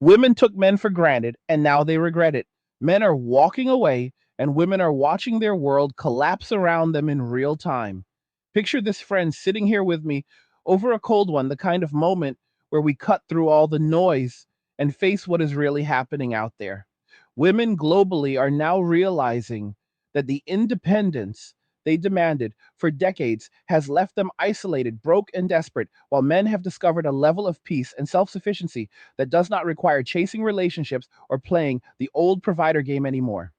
Women took men for granted and now they regret it. Men are walking away and women are watching their world collapse around them in real time. Picture this friend sitting here with me over a cold one, the kind of moment where we cut through all the noise and face what is really happening out there. Women globally are now realizing that the independence they demanded for decades has left them isolated, broke, and desperate, while men have discovered a level of peace and self sufficiency that does not require chasing relationships or playing the old provider game anymore.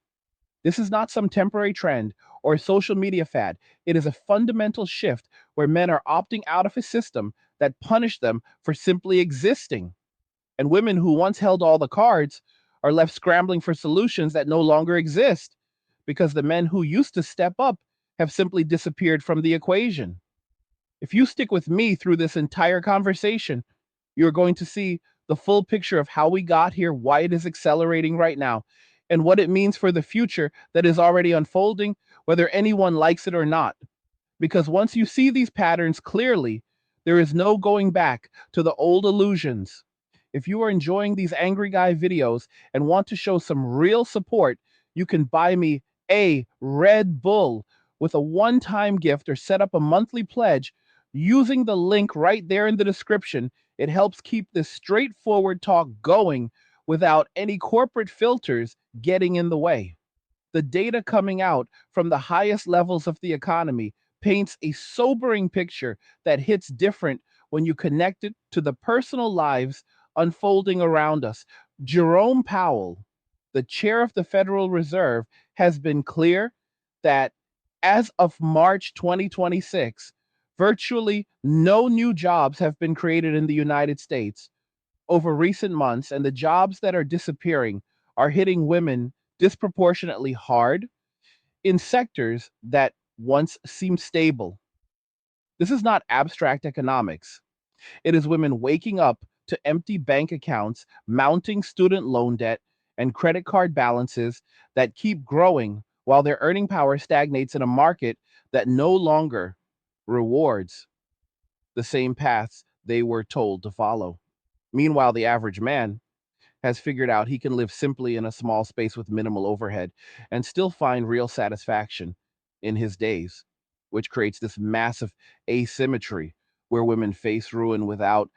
This is not some temporary trend or social media fad. It is a fundamental shift where men are opting out of a system that punished them for simply existing. And women who once held all the cards are left scrambling for solutions that no longer exist because the men who used to step up have simply disappeared from the equation. If you stick with me through this entire conversation, you're going to see the full picture of how we got here, why it is accelerating right now, and what it means for the future that is already unfolding, whether anyone likes it or not. Because once you see these patterns clearly, there is no going back to the old illusions. If you are enjoying these Angry Guy videos and want to show some real support, you can buy me a Red Bull with a one time gift or set up a monthly pledge using the link right there in the description. It helps keep this straightforward talk going without any corporate filters getting in the way. The data coming out from the highest levels of the economy paints a sobering picture that hits different when you connect it to the personal lives unfolding around us. Jerome Powell, the chair of the Federal Reserve, has been clear that as of March 2026, virtually no new jobs have been created in the United States over recent months, and the jobs that are disappearing are hitting women disproportionately hard in sectors that once seemed stable. This is not abstract economics. It is women waking up to empty bank accounts, mounting student loan debt, and credit card balances that keep growing while their earning power stagnates in a market that no longer rewards the same paths they were told to follow. Meanwhile, the average man has figured out he can live simply in a small space with minimal overhead and still find real satisfaction in his days, which creates this massive asymmetry where women face ruin without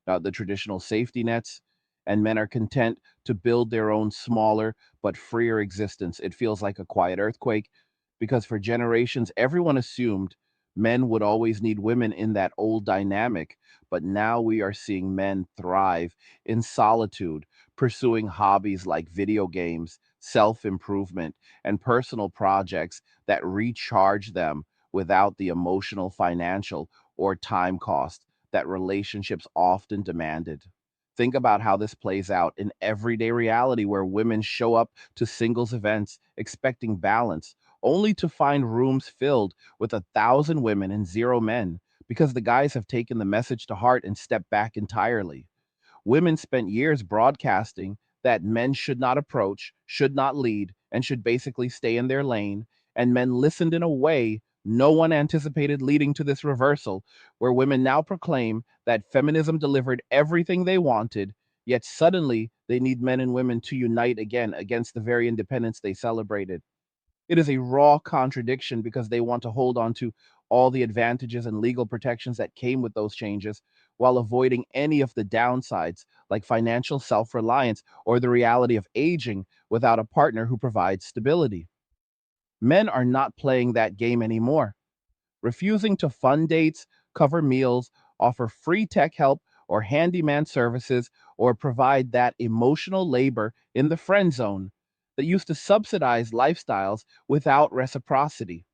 the traditional safety nets, and men are content to build their own smaller but freer existence. It feels like a quiet earthquake because for generations, everyone assumed men would always need women in that old dynamic. But now we are seeing men thrive in solitude, pursuing hobbies like video games, self improvement, and personal projects that recharge them without the emotional, financial, or time cost that relationships often demanded. Think about how this plays out in everyday reality where women show up to singles events expecting balance, only to find rooms filled with 1,000 women and zero men because the guys have taken the message to heart and stepped back entirely. Women spent years broadcasting that men should not approach, should not lead, and should basically stay in their lane. And men listened in a way no one anticipated, leading to this reversal, where women now proclaim that feminism delivered everything they wanted, yet suddenly they need men and women to unite again against the very independence they celebrated. It is a raw contradiction because they want to hold on to all the advantages and legal protections that came with those changes while avoiding any of the downsides, like financial self reliance or the reality of aging without a partner who provides stability. Men are not playing that game anymore, refusing to fund dates, cover meals, offer free tech help or handyman services, or provide that emotional labor in the friend zone that used to subsidize lifestyles without reciprocity.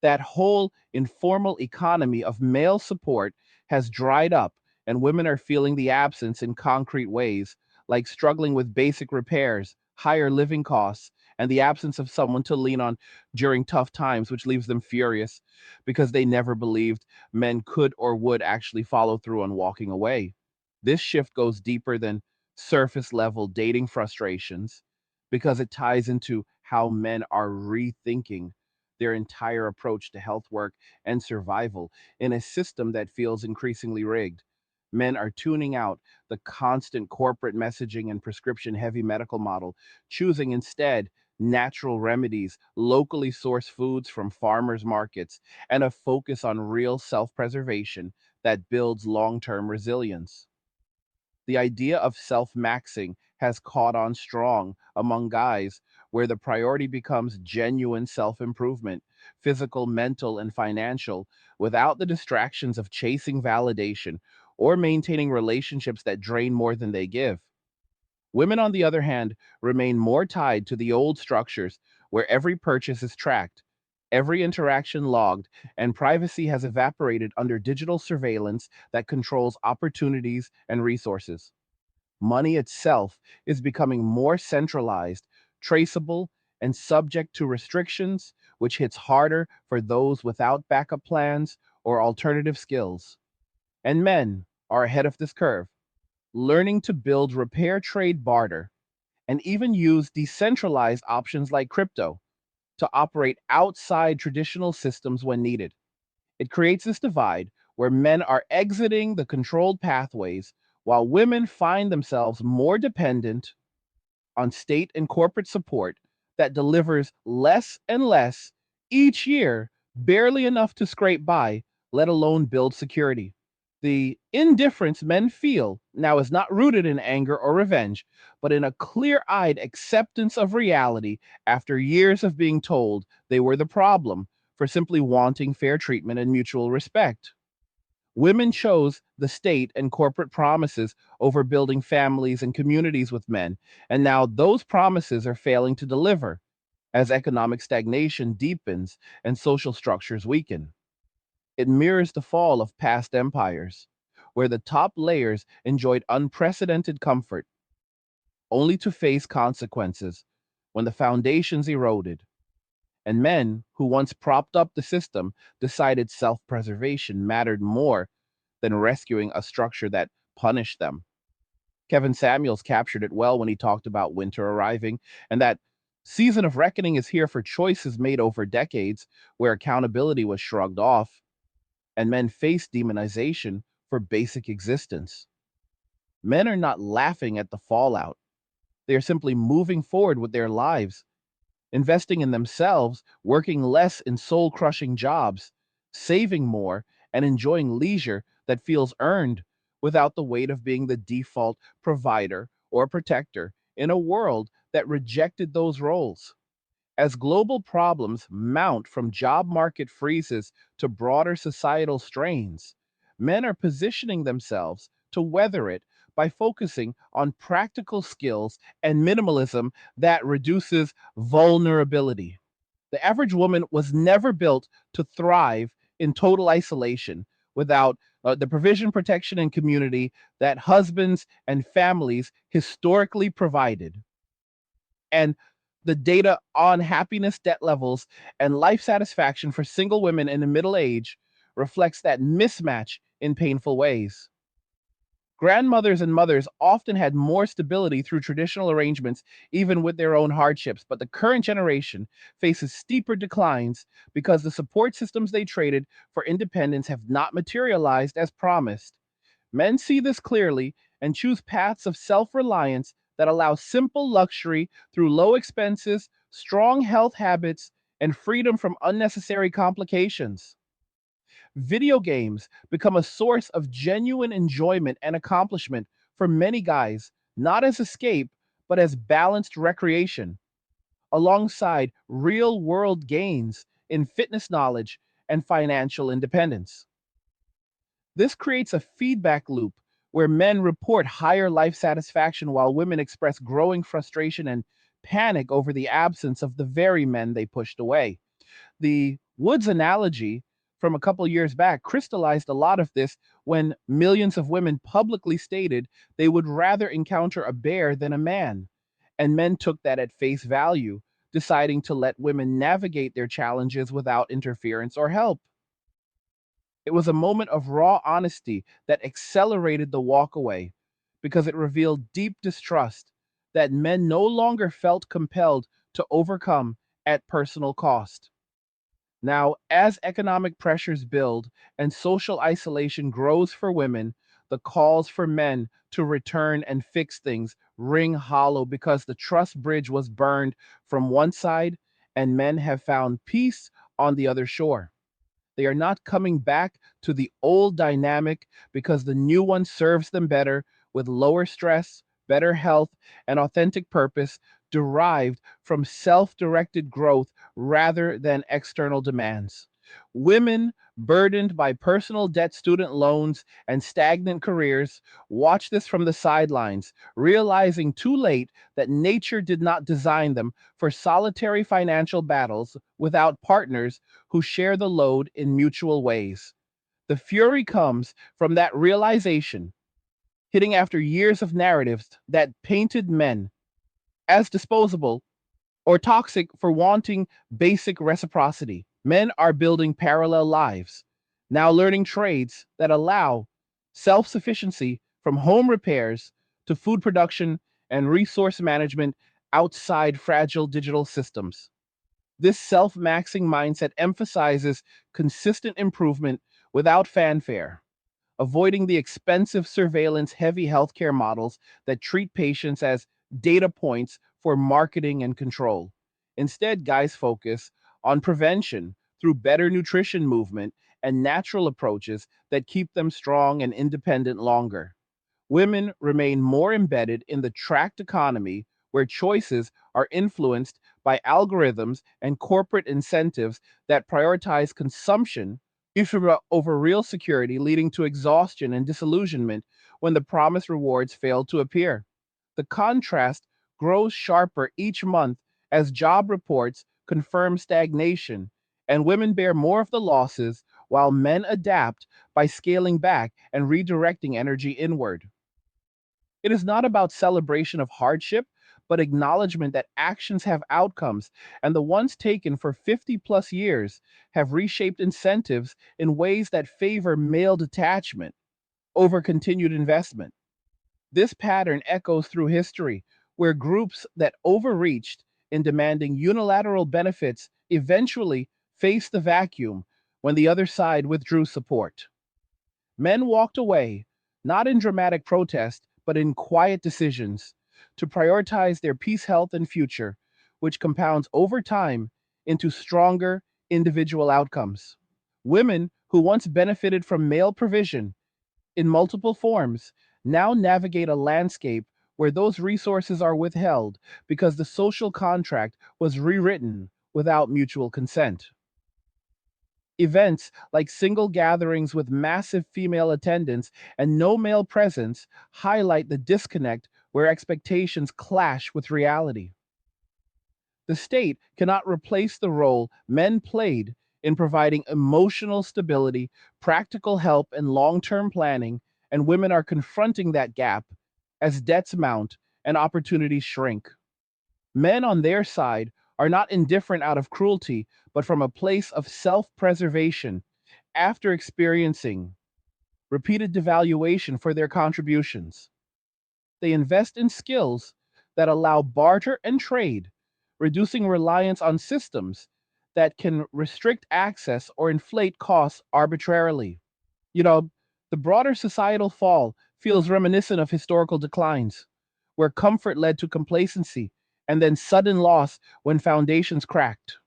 That whole informal economy of male support has dried up, and women are feeling the absence in concrete ways, like struggling with basic repairs, higher living costs, and the absence of someone to lean on during tough times, which leaves them furious because they never believed men could or would actually follow through on walking away. This shift goes deeper than surface level dating frustrations because it ties into how men are rethinking their entire approach to health work and survival in a system that feels increasingly rigged. Men are tuning out the constant corporate messaging and prescription heavy medical model, choosing instead natural remedies, locally sourced foods from farmers markets, and a focus on real self preservation that builds long term resilience. The idea of self maxing has caught on strong among guys, where the priority becomes genuine self improvement, physical, mental, and financial, without the distractions of chasing validation or maintaining relationships that drain more than they give. Women, on the other hand, remain more tied to the old structures where every purchase is tracked, every interaction logged, and privacy has evaporated under digital surveillance that controls opportunities and resources. Money itself is becoming more centralized, traceable, and subject to restrictions, which hits harder for those without backup plans or alternative skills. And men are ahead of this curve, learning to build repair, trade, barter, and even use decentralized options like crypto to operate outside traditional systems when needed. It creates this divide where men are exiting the controlled pathways while women find themselves more dependent on state and corporate support that delivers less and less each year, barely enough to scrape by, let alone build security. The indifference men feel now is not rooted in anger or revenge, but in a clear eyed acceptance of reality after years of being told they were the problem for simply wanting fair treatment and mutual respect. Women chose the state and corporate promises over building families and communities with men, and now those promises are failing to deliver as economic stagnation deepens and social structures weaken. It mirrors the fall of past empires, where the top layers enjoyed unprecedented comfort, only to face consequences when the foundations eroded, and men who once propped up the system decided self preservation mattered more than rescuing a structure that punished them. Kevin Samuels captured it well when he talked about winter arriving, and that season of reckoning is here for choices made over decades where accountability was shrugged off and men face demonization for basic existence. Men are not laughing at the fallout. They are simply moving forward with their lives, investing in themselves, working less in soul crushing jobs, saving more, and enjoying leisure that feels earned without the weight of being the default provider or protector in a world that rejected those roles. As global problems mount from job market freezes to broader societal strains, men are positioning themselves to weather it by focusing on practical skills and minimalism that reduces vulnerability. The average woman was never built to thrive in total isolation without the provision, protection, and community that husbands and families historically provided. And the data on happiness, debt levels, and life satisfaction for single women in the middle age reflects that mismatch in painful ways. Grandmothers and mothers often had more stability through traditional arrangements, even with their own hardships, but the current generation faces steeper declines because the support systems they traded for independence have not materialized as promised. Men see this clearly and choose paths of self reliance that allow simple luxury through low expenses, strong health habits, and freedom from unnecessary complications. Video games become a source of genuine enjoyment and accomplishment for many guys, not as escape, but as balanced recreation, alongside real world gains in fitness knowledge and financial independence. This creates a feedback loop where men report higher life satisfaction while women express growing frustration and panic over the absence of the very men they pushed away. The Woods analogy from a couple years back crystallized a lot of this when millions of women publicly stated they would rather encounter a bear than a man. And men took that at face value, deciding to let women navigate their challenges without interference or help. It was a moment of raw honesty that accelerated the walkaway because it revealed deep distrust that men no longer felt compelled to overcome at personal cost. Now, as economic pressures build and social isolation grows for women, the calls for men to return and fix things ring hollow because the trust bridge was burned from one side and men have found peace on the other shore. They are not coming back to the old dynamic because the new one serves them better with lower stress, better health, and authentic purpose derived from self directed growth rather than external demands. Women burdened by personal debt, student loans, and stagnant careers watch this from the sidelines, realizing too late that nature did not design them for solitary financial battles without partners who share the load in mutual ways. The fury comes from that realization, hitting after years of narratives that painted men as disposable or toxic for wanting basic reciprocity. Men are building parallel lives, now learning trades that allow self sufficiency from home repairs to food production and resource management outside fragile digital systems. This self maxing mindset emphasizes consistent improvement without fanfare, avoiding the expensive surveillance heavy healthcare models that treat patients as data points for marketing and control. Instead, guys focus on prevention through better nutrition movement and natural approaches that keep them strong and independent longer. Women remain more embedded in the tracked economy where choices are influenced by algorithms and corporate incentives that prioritize consumption over real security, leading to exhaustion and disillusionment when the promised rewards fail to appear. The contrast grows sharper each month as job reports confirm stagnation, and women bear more of the losses while men adapt by scaling back and redirecting energy inward. It is not about celebration of hardship, but acknowledgement that actions have outcomes, and the ones taken for 50 plus years have reshaped incentives in ways that favor male detachment over continued investment. This pattern echoes through history, where groups that overreached in demanding unilateral benefits eventually faced the vacuum when the other side withdrew support. Men walked away, not in dramatic protest, but in quiet decisions to prioritize their peace, health, and future, which compounds over time into stronger individual outcomes. Women who once benefited from male provision in multiple forms now navigate a landscape where those resources are withheld because the social contract was rewritten without mutual consent. Events like single gatherings with massive female attendance and no male presence highlight the disconnect where expectations clash with reality. The state cannot replace the role men played in providing emotional stability, practical help, and long term planning, and women are confronting that gap as debts mount and opportunities shrink. Men on their side are not indifferent out of cruelty, but from a place of self preservation after experiencing repeated devaluation for their contributions. They invest in skills that allow barter and trade, reducing reliance on systems that can restrict access or inflate costs arbitrarily. You know, the broader societal fall feels reminiscent of historical declines, where comfort led to complacency and then sudden loss when foundations cracked.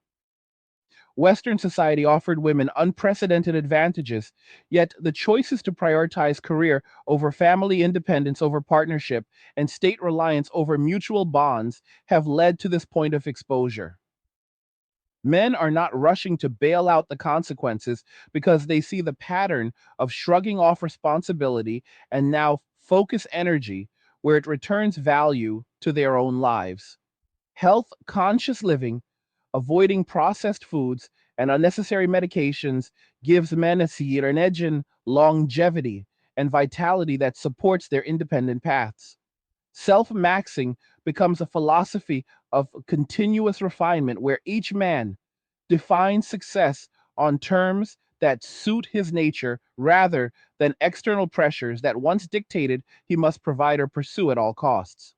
Western society offered women unprecedented advantages, yet the choices to prioritize career over family independence over partnership and state reliance over mutual bonds have led to this point of exposure. Men are not rushing to bail out the consequences because they see the pattern of shrugging off responsibility and now focus energy where it returns value to their own lives. Health conscious living, avoiding processed foods and unnecessary medications, gives men a seed, an edge in longevity and vitality that supports their independent paths. Self maxing becomes a philosophy of continuous refinement where each man defines success on terms that suit his nature rather than external pressures that once dictated he must provide or pursue at all costs.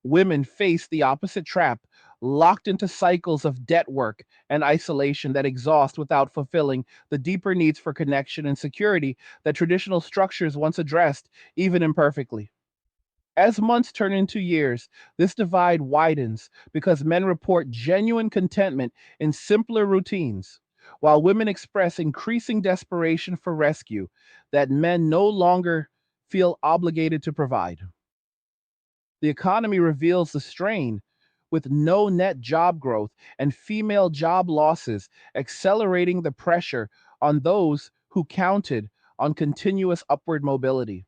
Women face the opposite trap, locked into cycles of debt work and isolation that exhaust without fulfilling the deeper needs for connection and security that traditional structures once addressed, even imperfectly. As months turn into years, this divide widens because men report genuine contentment in simpler routines, while women express increasing desperation for rescue that men no longer feel obligated to provide. The economy reveals the strain, with no net job growth and female job losses accelerating the pressure on those who counted on continuous upward mobility.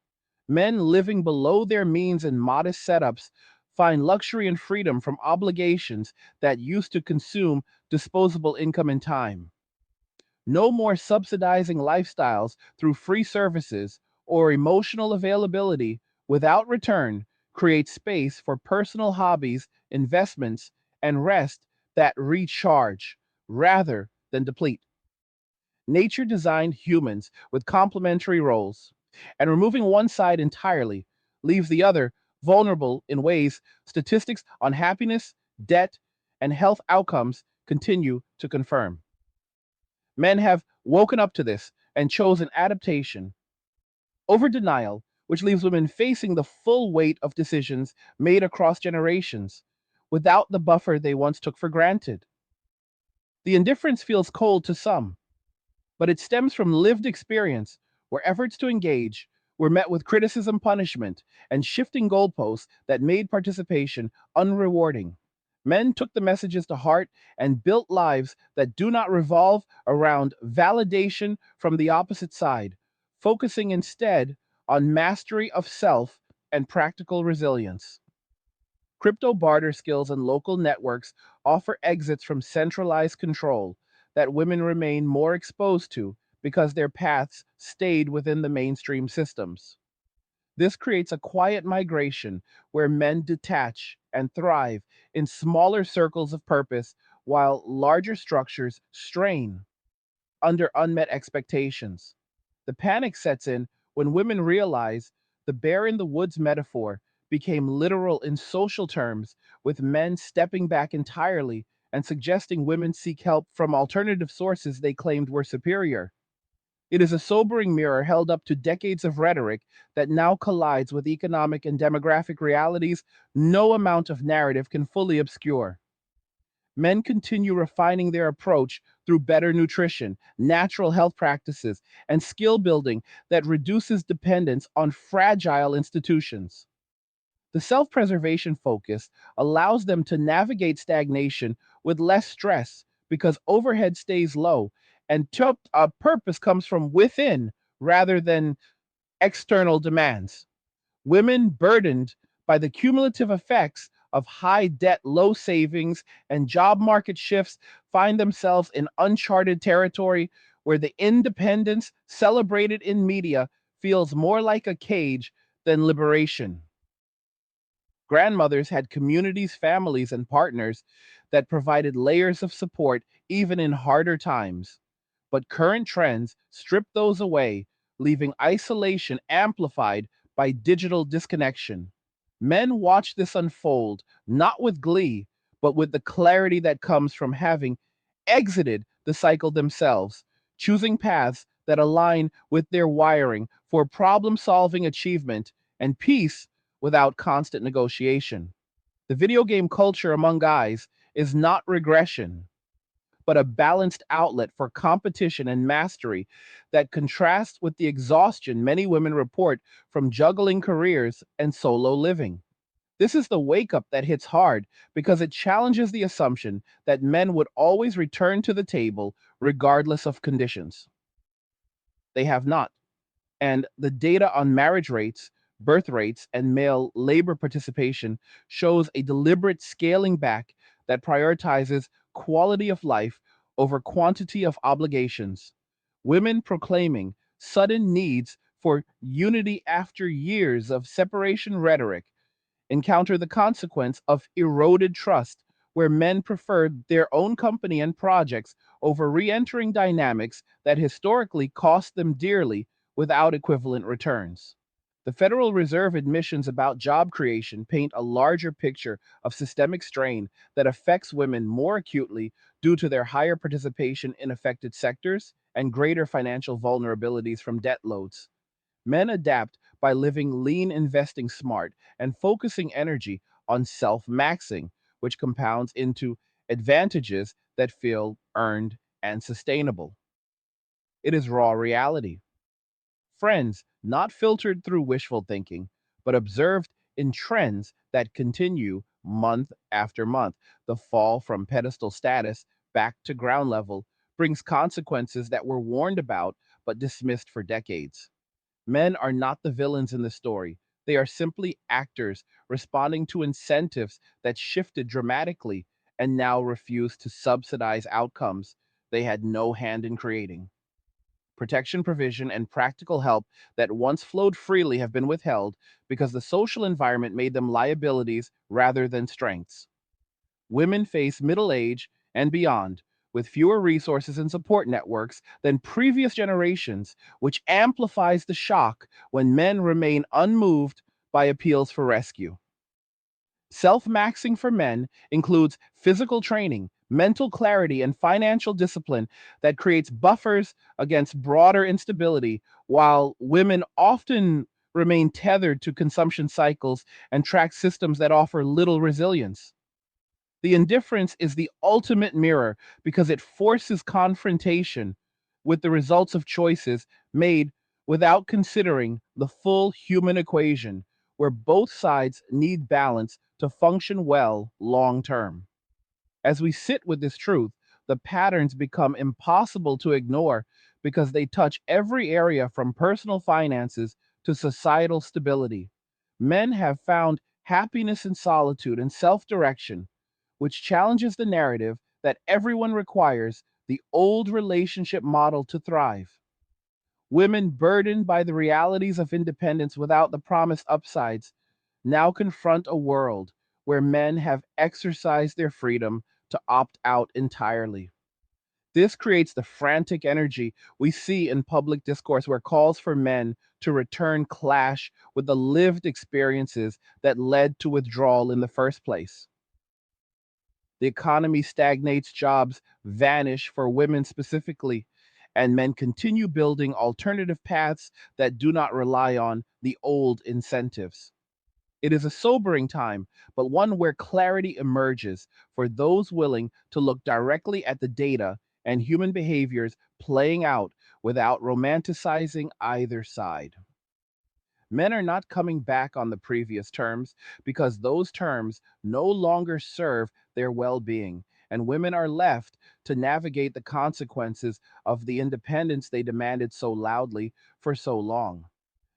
Men living below their means in modest setups find luxury and freedom from obligations that used to consume disposable income and time. No more subsidizing lifestyles through free services or emotional availability without return creates space for personal hobbies, investments, and rest that recharge rather than deplete. Nature designed humans with complementary roles, and removing one side entirely leaves the other vulnerable in ways statistics on happiness, debt, and health outcomes continue to confirm. Men have woken up to this and chosen adaptation over denial, which leaves women facing the full weight of decisions made across generations without the buffer they once took for granted. The indifference feels cold to some, but it stems from lived experience where efforts to engage were met with criticism, punishment, and shifting goalposts that made participation unrewarding. Men took the messages to heart and built lives that do not revolve around validation from the opposite side, focusing instead on mastery of self and practical resilience. Crypto barter skills and local networks offer exits from centralized control that women remain more exposed to because their paths stayed within the mainstream systems. This creates a quiet migration where men detach and thrive in smaller circles of purpose while larger structures strain under unmet expectations. The panic sets in when women realize the bear in the woods metaphor became literal in social terms, with men stepping back entirely and suggesting women seek help from alternative sources they claimed were superior. It is a sobering mirror held up to decades of rhetoric that now collides with economic and demographic realities no amount of narrative can fully obscure. Men continue refining their approach through better nutrition, natural health practices, and skill building that reduces dependence on fragile institutions. The self preservation focus allows them to navigate stagnation with less stress because overhead stays low and purpose comes from within rather than external demands. Women burdened by the cumulative effects of high debt, low savings, and job market shifts find themselves in uncharted territory where the independence celebrated in media feels more like a cage than liberation. Grandmothers had communities, families, and partners that provided layers of support even in harder times. But current trends strip those away, leaving isolation amplified by digital disconnection. Men watch this unfold, not with glee, but with the clarity that comes from having exited the cycle themselves, choosing paths that align with their wiring for problem solving achievement and peace without constant negotiation. The video game culture among guys is not regression, but a balanced outlet for competition and mastery that contrasts with the exhaustion many women report from juggling careers and solo living. This is the wake up that hits hard because it challenges the assumption that men would always return to the table regardless of conditions. They have not. And the data on marriage rates, birth rates, and male labor participation shows a deliberate scaling back that prioritizes quality of life over quantity of obligations. Women proclaiming sudden needs for unity after years of separation rhetoric encounter the consequence of eroded trust, where men preferred their own company and projects over re entering dynamics that historically cost them dearly without equivalent returns. The Federal Reserve admissions about job creation paint a larger picture of systemic strain that affects women more acutely due to their higher participation in affected sectors and greater financial vulnerabilities from debt loads. Men adapt by living lean, investing smart, and focusing energy on self maxing, which compounds into advantages that feel earned and sustainable. It is raw reality. Friends, not filtered through wishful thinking, but observed in trends that continue month after month. The fall from pedestal status back to ground level brings consequences that were warned about but dismissed for decades. Men are not the villains in the story. They are simply actors responding to incentives that shifted dramatically and now refuse to subsidize outcomes they had no hand in creating. Protection provision and practical help that once flowed freely have been withheld because the social environment made them liabilities rather than strengths. Women face middle age and beyond with fewer resources and support networks than previous generations, which amplifies the shock when men remain unmoved by appeals for rescue. Self maxing for men includes physical training, mental clarity, and financial discipline that creates buffers against broader instability, while women often remain tethered to consumption cycles and track systems that offer little resilience. The indifference is the ultimate mirror because it forces confrontation with the results of choices made without considering the full human equation, where both sides need balance to function well long term. As we sit with this truth, the patterns become impossible to ignore because they touch every area from personal finances to societal stability. Men have found happiness in solitude and self direction, which challenges the narrative that everyone requires the old relationship model to thrive. Women burdened by the realities of independence without the promised upsides now confront a world where men have exercised their freedom to opt out entirely. This creates the frantic energy we see in public discourse where calls for men to return clash with the lived experiences that led to withdrawal in the first place. The economy stagnates, jobs vanish for women specifically, and men continue building alternative paths that do not rely on the old incentives. It is a sobering time, but one where clarity emerges for those willing to look directly at the data and human behaviors playing out without romanticizing either side. Men are not coming back on the previous terms because those terms no longer serve their well being, and women are left to navigate the consequences of the independence they demanded so loudly for so long.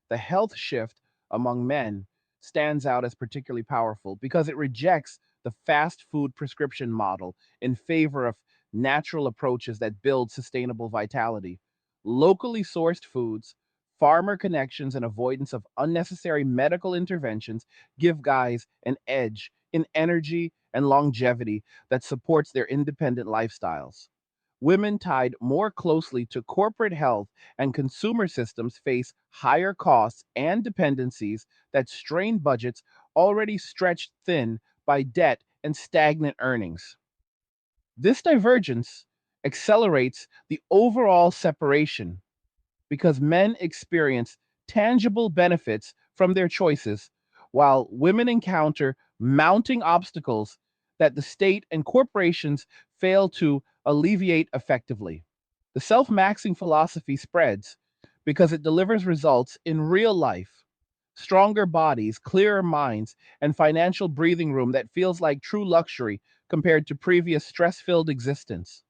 The health shift among men stands out as particularly powerful because it rejects the fast food prescription model in favor of natural approaches that build sustainable vitality. Locally sourced foods, farmer connections, and avoidance of unnecessary medical interventions give guys an edge in energy and longevity that supports their independent lifestyles. Women tied more closely to corporate health and consumer systems face higher costs and dependencies that strain budgets already stretched thin by debt and stagnant earnings. This divergence accelerates the overall separation because men experience tangible benefits from their choices, while women encounter mounting obstacles that the state and corporations fail to alleviate effectively. The self maxing philosophy spreads because it delivers results in real life stronger bodies, clearer minds, and financial breathing room that feels like true luxury compared to previous stress filled existence.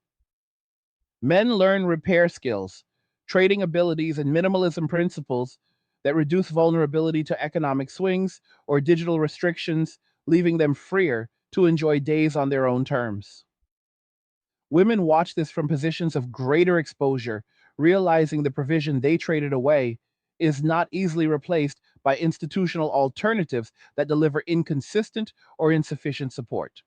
Men learn repair skills, trading abilities, and minimalism principles that reduce vulnerability to economic swings or digital restrictions, leaving them freer to enjoy days on their own terms. Women watch this from positions of greater exposure, realizing the provision they traded away is not easily replaced by institutional alternatives that deliver inconsistent or insufficient support.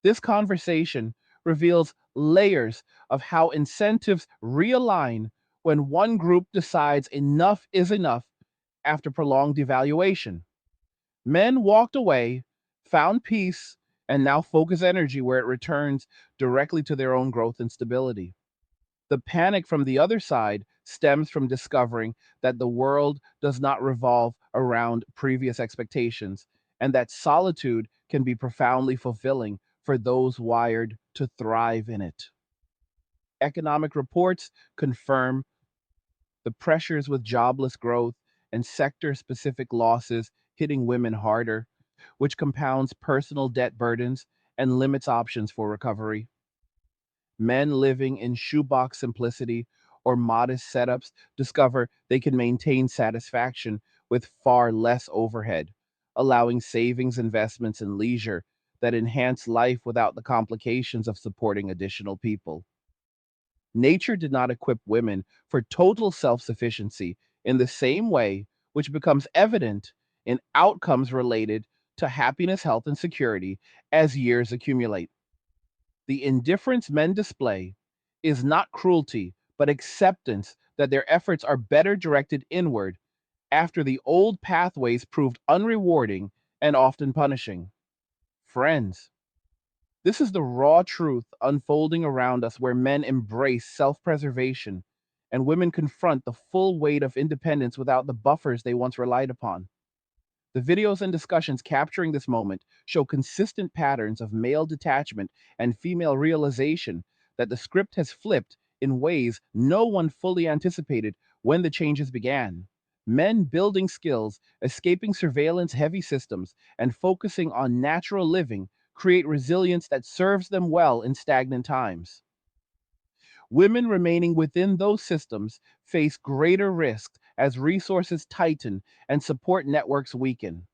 This conversation reveals layers of how incentives realign when one group decides enough is enough after prolonged devaluation. Men walked away, found peace, and now focus energy where it returns directly to their own growth and stability. The panic from the other side stems from discovering that the world does not revolve around previous expectations and that solitude can be profoundly fulfilling for those wired to thrive in it. Economic reports confirm the pressures with jobless growth and sector specific losses hitting women harder, which compounds personal debt burdens and limits options for recovery. Men living in shoebox simplicity or modest setups discover they can maintain satisfaction with far less overhead, allowing savings, investments, and leisure that enhance life without the complications of supporting additional people. Nature did not equip women for total self sufficiency in the same way, which becomes evident in outcomes related to happiness, health, and security as years accumulate. The indifference men display is not cruelty, but acceptance that their efforts are better directed inward after the old pathways proved unrewarding and often punishing. Friends, this is the raw truth unfolding around us where men embrace self preservation and women confront the full weight of independence without the buffers they once relied upon. The videos and discussions capturing this moment show consistent patterns of male detachment and female realization that the script has flipped in ways no one fully anticipated when the changes began. Men building skills, escaping surveillance heavy systems, and focusing on natural living create resilience that serves them well in stagnant times. Women remaining within those systems face greater risks as resources tighten and support networks weaken.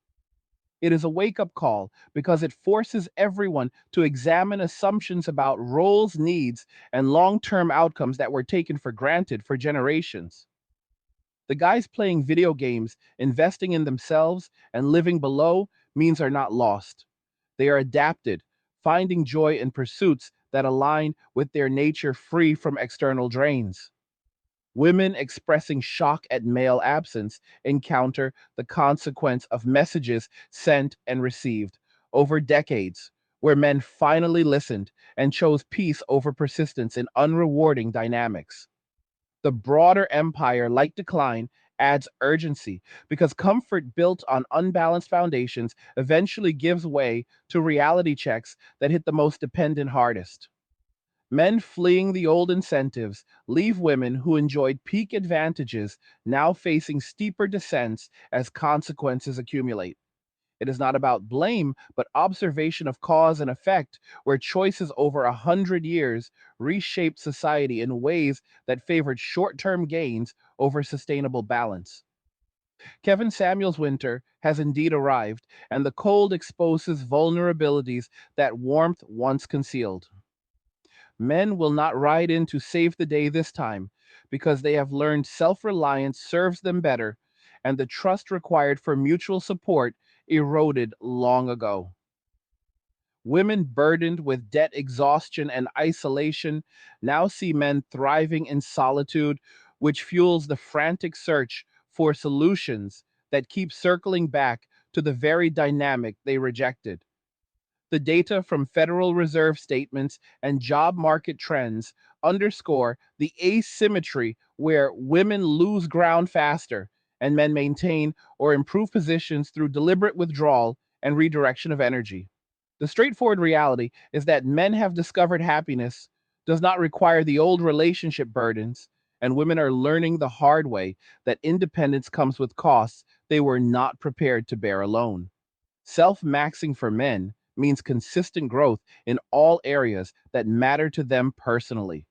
It is a wake up call because it forces everyone to examine assumptions about roles, needs, and long term outcomes that were taken for granted for generations. The guys playing video games, investing in themselves, and living below means are not lost. They are adapted, finding joy in pursuits that align with their nature free from external drains. Women expressing shock at male absence encounter the consequence of messages sent and received over decades, where men finally listened and chose peace over persistence in unrewarding dynamics. The broader empire like decline adds urgency because comfort built on unbalanced foundations eventually gives way to reality checks that hit the most dependent hardest. Men fleeing the old incentives leave women who enjoyed peak advantages now facing steeper descents as consequences accumulate. It is not about blame, but observation of cause and effect, where choices over 100 years reshaped society in ways that favored short term gains over sustainable balance. Kevin Samuels' winter has indeed arrived, and the cold exposes vulnerabilities that warmth once concealed. Men will not ride in to save the day this time because they have learned self reliance serves them better and the trust required for mutual support eroded long ago. Women burdened with debt exhaustion and isolation now see men thriving in solitude, which fuels the frantic search for solutions that keep circling back to the very dynamic they rejected. The data from Federal Reserve statements and job market trends underscore the asymmetry where women lose ground faster and men maintain or improve positions through deliberate withdrawal and redirection of energy. The straightforward reality is that men have discovered happiness does not require the old relationship burdens, and women are learning the hard way that independence comes with costs they were not prepared to bear alone. Self maxing for men means consistent growth in all areas that matter to them personally,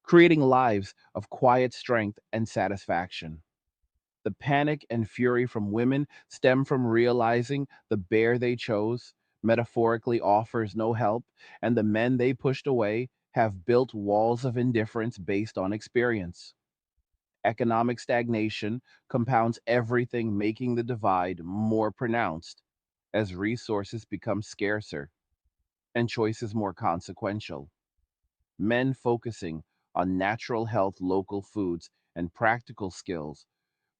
creating lives of quiet strength and satisfaction. The panic and fury from women stem from realizing the bear they chose metaphorically offers no help, and the men they pushed away have built walls of indifference based on experience. Economic stagnation compounds everything, making the divide more pronounced as resources become scarcer and choices more consequential. Men focusing on natural health, local foods, and practical skills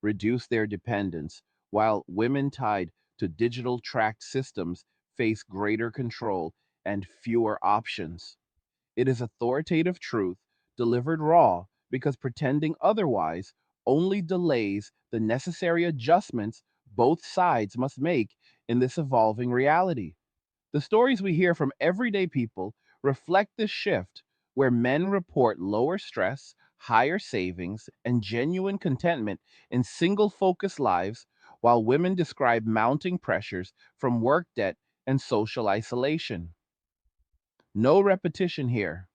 reduce their dependence, while women tied to digital tracked systems face greater control and fewer options. It is authoritative truth delivered raw because pretending otherwise only delays the necessary adjustments both sides must make in this evolving reality. The stories we hear from everyday people reflect this shift, where men report lower stress, higher savings, and genuine contentment in single focused lives, while women describe mounting pressures from work debt and social isolation. No repetition here,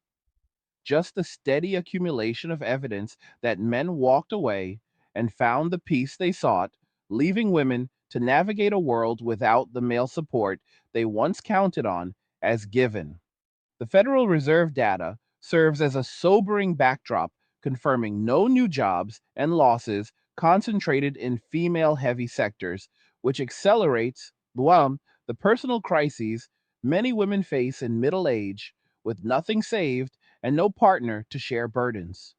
just the steady accumulation of evidence that men walked away and found the peace they sought, leaving women to navigate a world without the male support they once counted on as given. The Federal Reserve data serves as a sobering backdrop, confirming no new jobs and losses concentrated in female heavy sectors, which accelerates, the personal crises many women face in middle age with nothing saved and no partner to share burdens.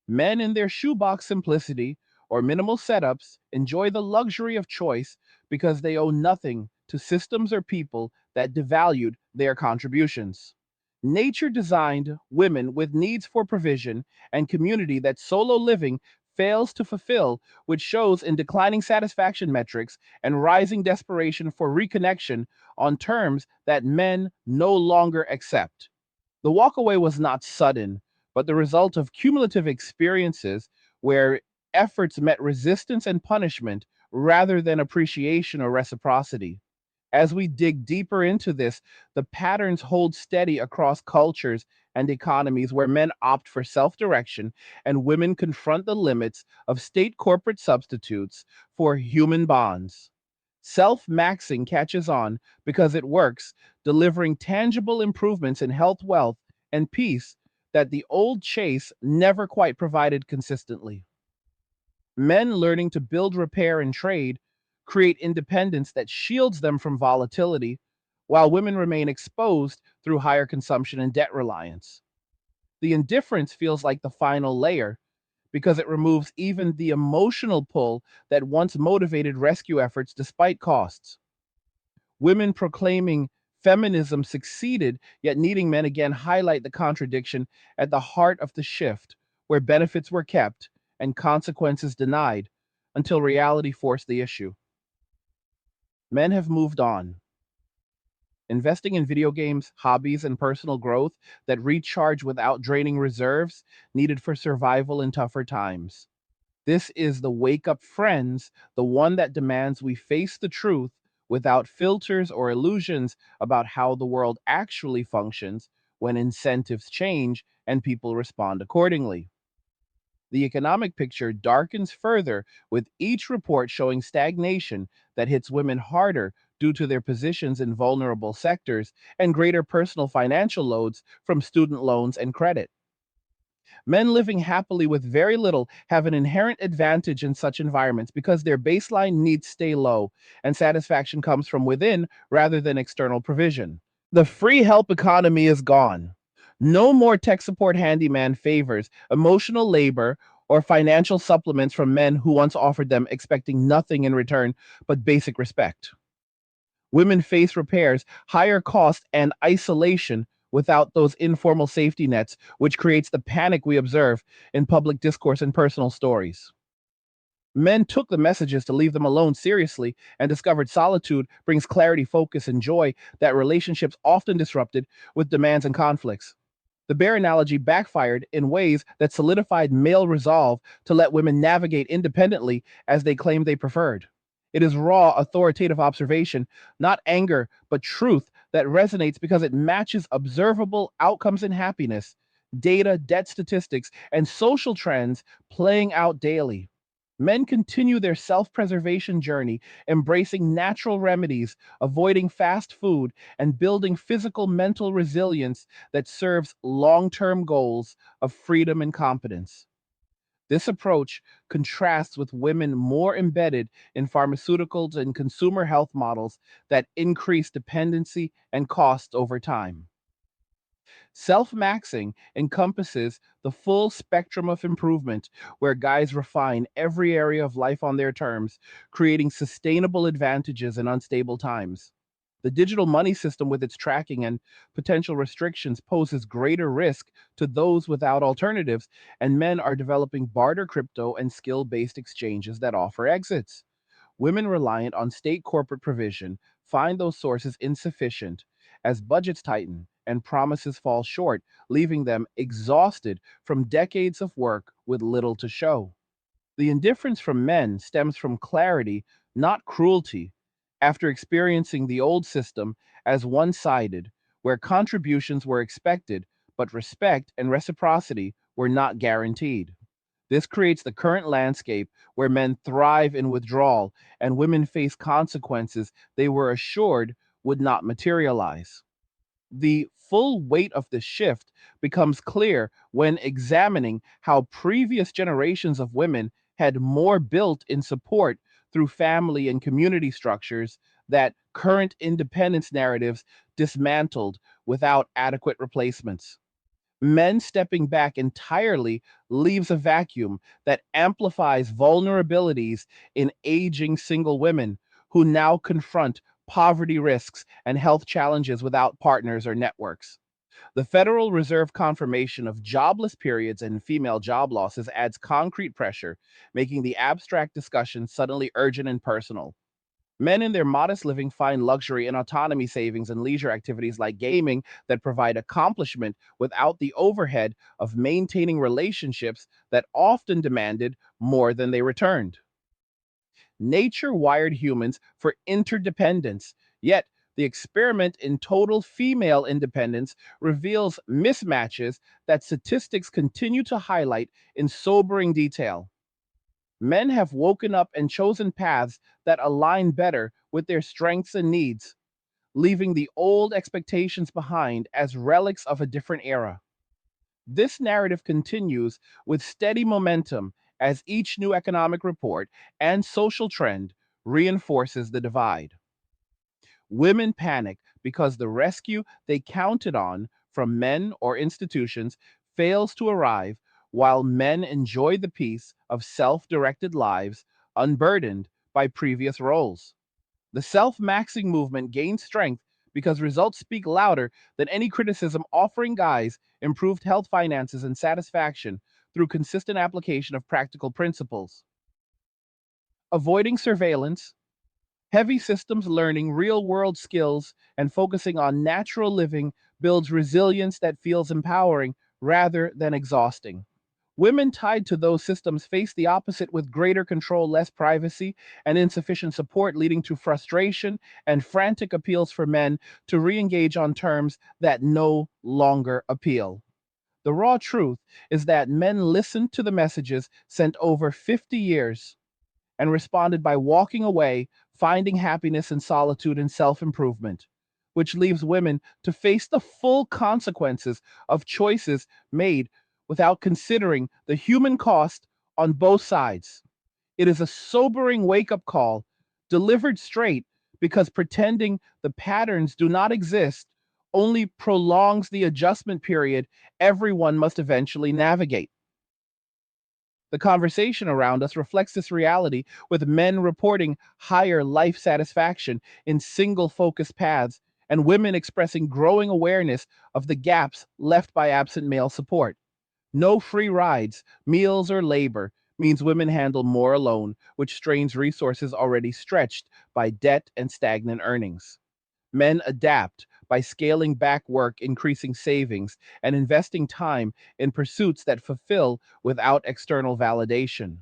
Men in their shoebox simplicity or minimal setups enjoy the luxury of choice because they owe nothing to systems or people that devalued their contributions. Nature designed women with needs for provision and community that solo living fails to fulfill, which shows in declining satisfaction metrics and rising desperation for reconnection on terms that men no longer accept. The walkaway was not sudden, but the result of cumulative experiences where efforts met resistance and punishment rather than appreciation or reciprocity. As we dig deeper into this, the patterns hold steady across cultures and economies where men opt for self direction and women confront the limits of state corporate substitutes for human bonds. Self maxing catches on because it works, delivering tangible improvements in health, wealth, and peace that the old chase never quite provided consistently. Men learning to build, repair, and trade create independence that shields them from volatility, while women remain exposed through higher consumption and debt reliance. The indifference feels like the final layer because it removes even the emotional pull that once motivated rescue efforts despite costs. Women proclaiming feminism succeeded, yet needing men again highlight the contradiction at the heart of the shift, where benefits were kept and consequences denied until reality forced the issue. Men have moved on, investing in video games, hobbies, and personal growth that recharge without draining reserves needed for survival in tougher times. This is the wake up friends, the one that demands we face the truth without filters or illusions about how the world actually functions when incentives change and people respond accordingly. The economic picture darkens further with each report showing stagnation that hits women harder due to their positions in vulnerable sectors and greater personal financial loads from student loans and credit. Men living happily with very little have an inherent advantage in such environments because their baseline needs stay low and satisfaction comes from within rather than external provision. The free help economy is gone. No more tech support handyman favors, emotional labor, or financial supplements from men who once offered them expecting nothing in return but basic respect. Women face repairs, higher cost, and isolation without those informal safety nets, which creates the panic we observe in public discourse and personal stories. Men took the messages to leave them alone seriously and discovered solitude brings clarity, focus, and joy that relationships often disrupted with demands and conflicts. The bear analogy backfired in ways that solidified male resolve to let women navigate independently as they claimed they preferred. It is raw, authoritative observation, not anger, but truth that resonates because it matches observable outcomes in happiness, data, debt statistics, and social trends playing out daily. Men continue their self preservation journey, embracing natural remedies, avoiding fast food, and building physical mental resilience that serves long term goals of freedom and competence. This approach contrasts with women more embedded in pharmaceuticals and consumer health models that increase dependency and costs over time. Self maxing encompasses the full spectrum of improvement, where guys refine every area of life on their terms, creating sustainable advantages in unstable times. The digital money system, with its tracking and potential restrictions, poses greater risk to those without alternatives, and men are developing barter crypto and skill based exchanges that offer exits. Women reliant on state corporate provision find those sources insufficient as budgets tighten and promises fall short, leaving them exhausted from decades of work with little to show. The indifference from men stems from clarity, not cruelty, after experiencing the old system as one sided, where contributions were expected, but respect and reciprocity were not guaranteed. This creates the current landscape where men thrive in withdrawal and women face consequences they were assured would not materialize. The full weight of this shift becomes clear when examining how previous generations of women had more built in support through family and community structures that current independence narratives dismantled without adequate replacements. Men stepping back entirely leaves a vacuum that amplifies vulnerabilities in aging single women who now confront poverty risks and health challenges without partners or networks. The Federal Reserve confirmation of jobless periods and female job losses adds concrete pressure, making the abstract discussion suddenly urgent and personal. Men in their modest living find luxury in autonomy savings and leisure activities like gaming that provide accomplishment without the overhead of maintaining relationships that often demanded more than they returned. Nature wired humans for interdependence, yet the experiment in total female independence reveals mismatches that statistics continue to highlight in sobering detail. Men have woken up and chosen paths that align better with their strengths and needs, leaving the old expectations behind as relics of a different era. This narrative continues with steady momentum as each new economic report and social trend reinforces the divide. Women panic because the rescue they counted on from men or institutions fails to arrive, while men enjoy the peace of self directed lives unburdened by previous roles. The self maxing movement gains strength because results speak louder than any criticism, offering guys improved health, finances, and satisfaction through consistent application of practical principles. Avoiding surveillance, heavy systems learning real world skills, and focusing on natural living builds resilience that feels empowering rather than exhausting. Women tied to those systems face the opposite, with greater control, less privacy, and insufficient support, leading to frustration and frantic appeals for men to re engage on terms that no longer appeal. The raw truth is that men listened to the messages sent over 50 years and responded by walking away, finding happiness in solitude and self improvement, which leaves women to face the full consequences of choices made without considering the human cost on both sides. It is a sobering wake up call, delivered straight, because pretending the patterns do not exist only prolongs the adjustment period everyone must eventually navigate. The conversation around us reflects this reality, with men reporting higher life satisfaction in single focused paths and women expressing growing awareness of the gaps left by absent male support. No free rides, meals, or labor means women handle more alone, which strains resources already stretched by debt and stagnant earnings. Men adapt by scaling back work, increasing savings, and investing time in pursuits that fulfill without external validation.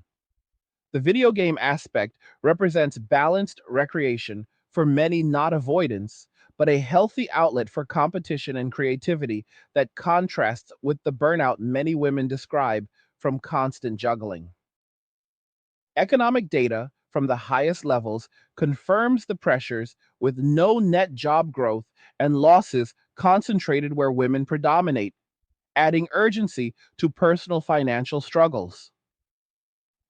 The video game aspect represents balanced recreation for many, not avoidance, but a healthy outlet for competition and creativity that contrasts with the burnout many women describe from constant juggling. Economic data from the highest levels confirms the pressures, with no net job growth and losses concentrated where women predominate, adding urgency to personal financial struggles.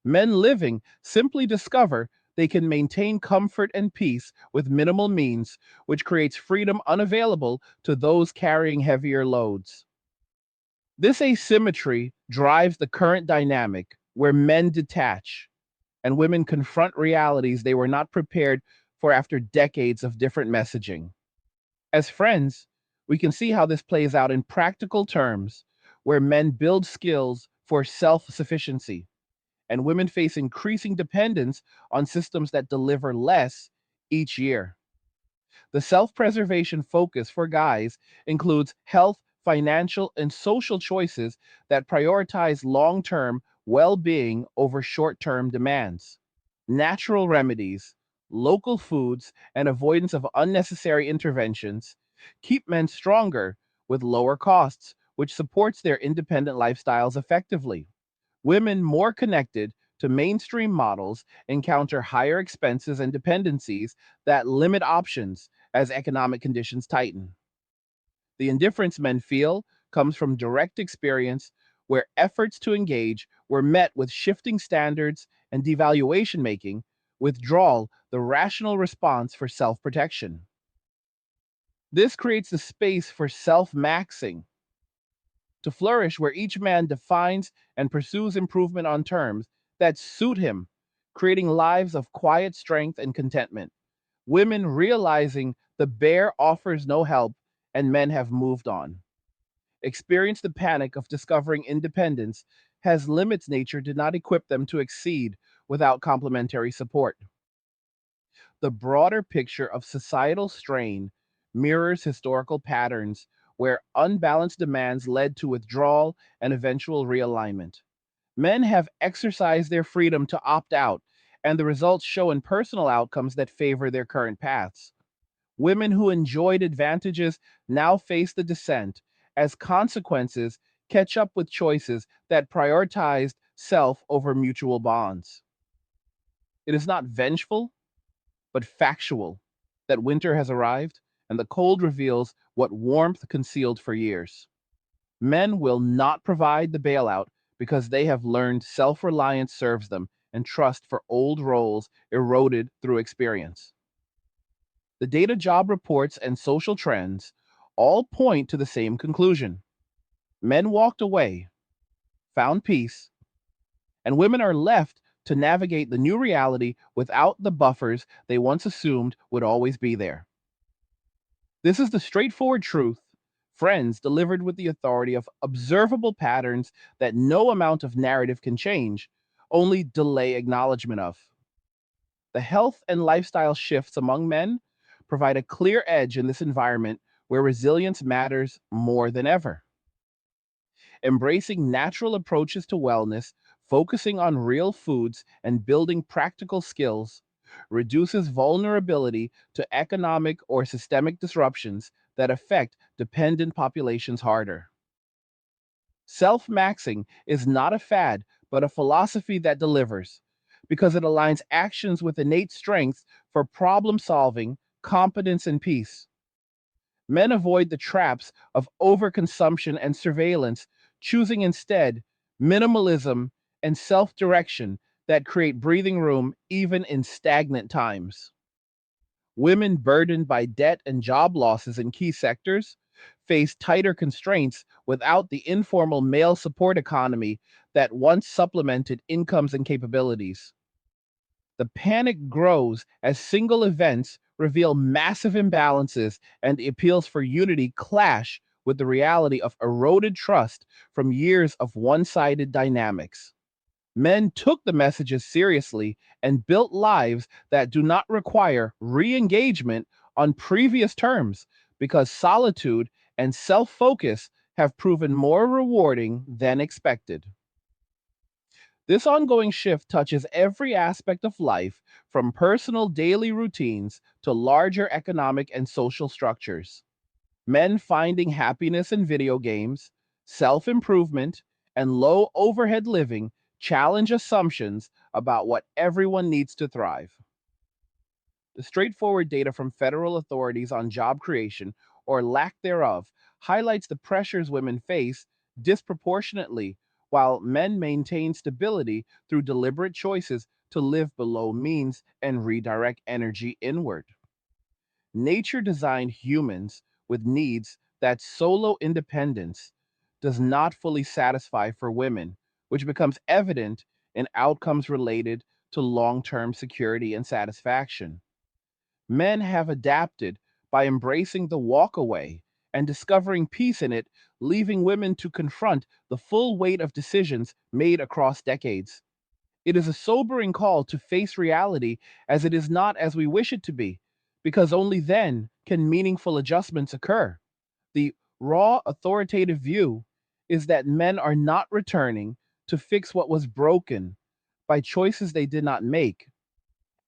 Men living simply discover they can maintain comfort and peace with minimal means, which creates freedom unavailable to those carrying heavier loads. This asymmetry drives the current dynamic where men detach and women confront realities they were not prepared for after decades of different messaging. As friends, we can see how this plays out in practical terms, where men build skills for self sufficiency and women face increasing dependence on systems that deliver less each year. The self preservation focus for guys includes health, financial, and social choices that prioritize long term well being over short term demands. Natural remedies, local foods, and avoidance of unnecessary interventions keep men stronger with lower costs, which supports their independent lifestyles effectively. Women more connected to mainstream models encounter higher expenses and dependencies that limit options as economic conditions tighten. The indifference men feel comes from direct experience where efforts to engage were met with shifting standards and devaluation, making withdrawal the rational response for self protection. This creates the space for self maxing to flourish where each man defines and pursues improvement on terms that suit him, creating lives of quiet strength and contentment. Women realizing the bear offers no help and men have moved on. Experience the panic of discovering independence has limits nature did not equip them to exceed without complementary support. The broader picture of societal strain mirrors historical patterns where unbalanced demands led to withdrawal and eventual realignment. Men have exercised their freedom to opt out, and the results show in personal outcomes that favor their current paths. Women who enjoyed advantages now face the descent as consequences catch up with choices that prioritized self over mutual bonds. It is not vengeful, but factual that winter has arrived and the cold reveals what warmth concealed for years. Men will not provide the bailout because they have learned self reliance serves them and trust for old roles eroded through experience. The data, job reports, and social trends all point to the same conclusion. Men walked away, found peace, and women are left to navigate the new reality without the buffers they once assumed would always be there. This is the straightforward truth, friends, delivered with the authority of observable patterns that no amount of narrative can change, only delay acknowledgement of. The health and lifestyle shifts among men provide a clear edge in this environment where resilience matters more than ever. Embracing natural approaches to wellness, focusing on real foods, and building practical skills reduces vulnerability to economic or systemic disruptions that affect dependent populations harder. Self maxing is not a fad, but a philosophy that delivers because it aligns actions with innate strengths for problem solving, competence, and peace. Men avoid the traps of overconsumption and surveillance, choosing instead minimalism and self direction that create breathing room even in stagnant times. Women burdened by debt and job losses in key sectors face tighter constraints without the informal male support economy that once supplemented incomes and capabilities. The panic grows as single events reveal massive imbalances and appeals for unity clash with the reality of eroded trust from years of one sided dynamics. Men took the messages seriously and built lives that do not require re engagement on previous terms because solitude and self focus have proven more rewarding than expected. This ongoing shift touches every aspect of life, from personal daily routines to larger economic and social structures. Men finding happiness in video games, self improvement, and low overhead living challenge assumptions about what everyone needs to thrive. The straightforward data from federal authorities on job creation, or lack thereof, highlights the pressures women face disproportionately, while men maintain stability through deliberate choices to live below means and redirect energy inward. Nature designed humans with needs that solo independence does not fully satisfy for women, which becomes evident in outcomes related to long term security and satisfaction. Men have adapted by embracing the walkaway and discovering peace in it, leaving women to confront the full weight of decisions made across decades. It is a sobering call to face reality as it is not as we wish it to be, because only then can meaningful adjustments occur. The raw authoritative view is that men are not returning to fix what was broken by choices they did not make,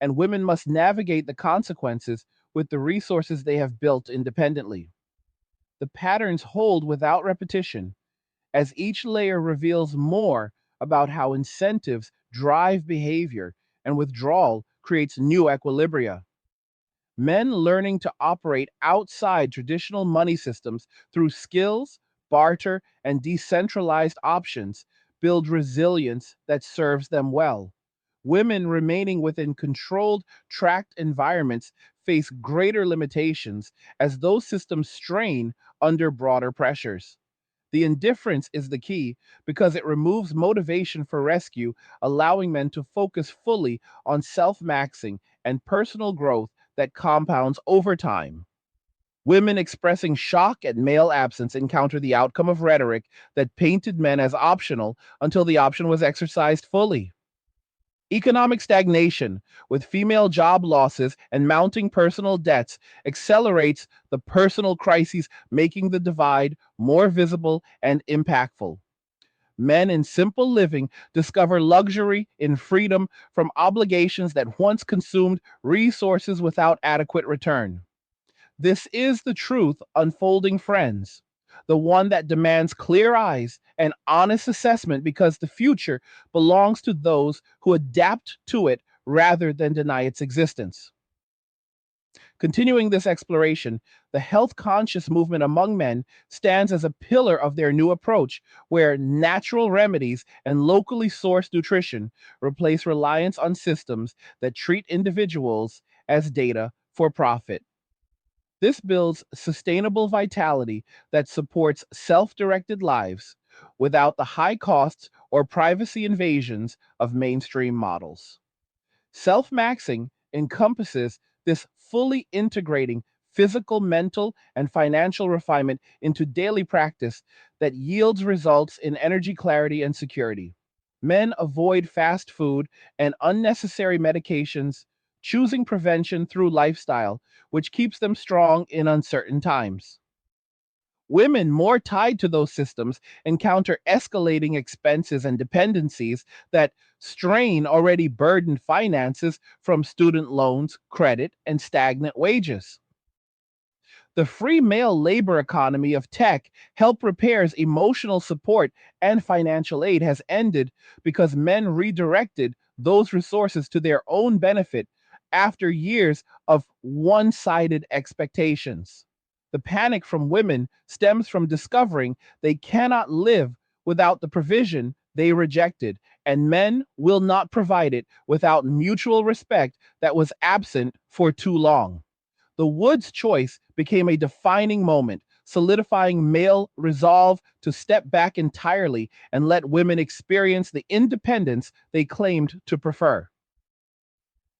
and women must navigate the consequences with the resources they have built independently. The patterns hold without repetition, as each layer reveals more about how incentives drive behavior and withdrawal creates new equilibria. Men learning to operate outside traditional money systems through skills, barter, and decentralized options build resilience that serves them well. Women remaining within controlled, tracked environments face greater limitations as those systems strain under broader pressures. The indifference is the key because it removes motivation for rescue, allowing men to focus fully on self maxing and personal growth that compounds over time. Women expressing shock at male absence encounter the outcome of rhetoric that painted men as optional until the option was exercised fully. Economic stagnation, with female job losses and mounting personal debts, accelerates the personal crises, making the divide more visible and impactful. Men in simple living discover luxury in freedom from obligations that once consumed resources without adequate return. This is the truth unfolding, friends. The one that demands clear eyes and honest assessment because the future belongs to those who adapt to it rather than deny its existence. Continuing this exploration, the health conscious movement among men stands as a pillar of their new approach, where natural remedies and locally sourced nutrition replace reliance on systems that treat individuals as data for profit. This builds sustainable vitality that supports self directed lives without the high costs or privacy invasions of mainstream models. Self maxing encompasses this fully integrating physical, mental, and financial refinement into daily practice that yields results in energy clarity and security. Men avoid fast food and unnecessary medications, choosing prevention through lifestyle, which keeps them strong in uncertain times. Women more tied to those systems encounter escalating expenses and dependencies that strain already burdened finances from student loans, credit, and stagnant wages. The free male labor economy of tech help repairs emotional support and financial aid has ended because men redirected those resources to their own benefit after years of one-sided expectations. The panic from women stems from discovering they cannot live without the provision they rejected, and men will not provide it without mutual respect that was absent for too long. The Woods choice became a defining moment, solidifying male resolve to step back entirely and let women experience the independence they claimed to prefer.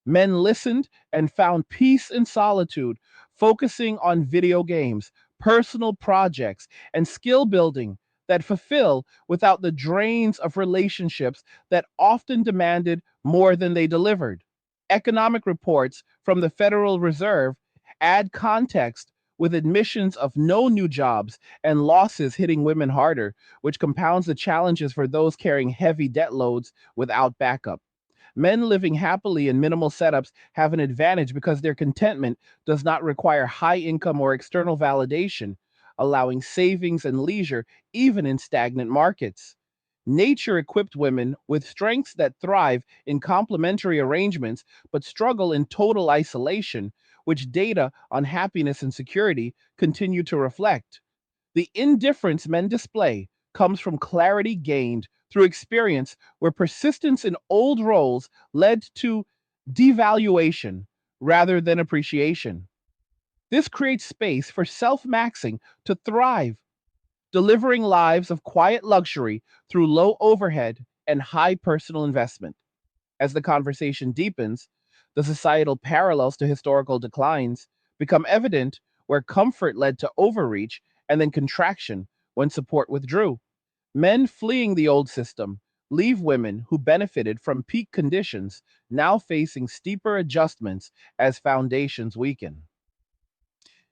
Men listened and found peace in solitude, focusing on video games, personal projects, and skill building that fulfill without the drains of relationships that often demanded more than they delivered. Economic reports from the Federal Reserve add context with admissions of no new jobs and losses hitting women harder, which compounds the challenges for those carrying heavy debt loads without backup. Men living happily in minimal setups have an advantage because their contentment does not require high income or external validation, allowing savings and leisure even in stagnant markets. Nature equipped women with strengths that thrive in complementary arrangements but struggle in total isolation, which data on happiness and security continue to reflect. The indifference men display comes from clarity gained through experience where persistence in old roles led to devaluation rather than appreciation. This creates space for self maxing to thrive, delivering lives of quiet luxury through low overhead and high personal investment. As the conversation deepens, the societal parallels to historical declines become evident where comfort led to overreach and then contraction when support withdrew. Men fleeing the old system leave women who benefited from peak conditions now facing steeper adjustments as foundations weaken.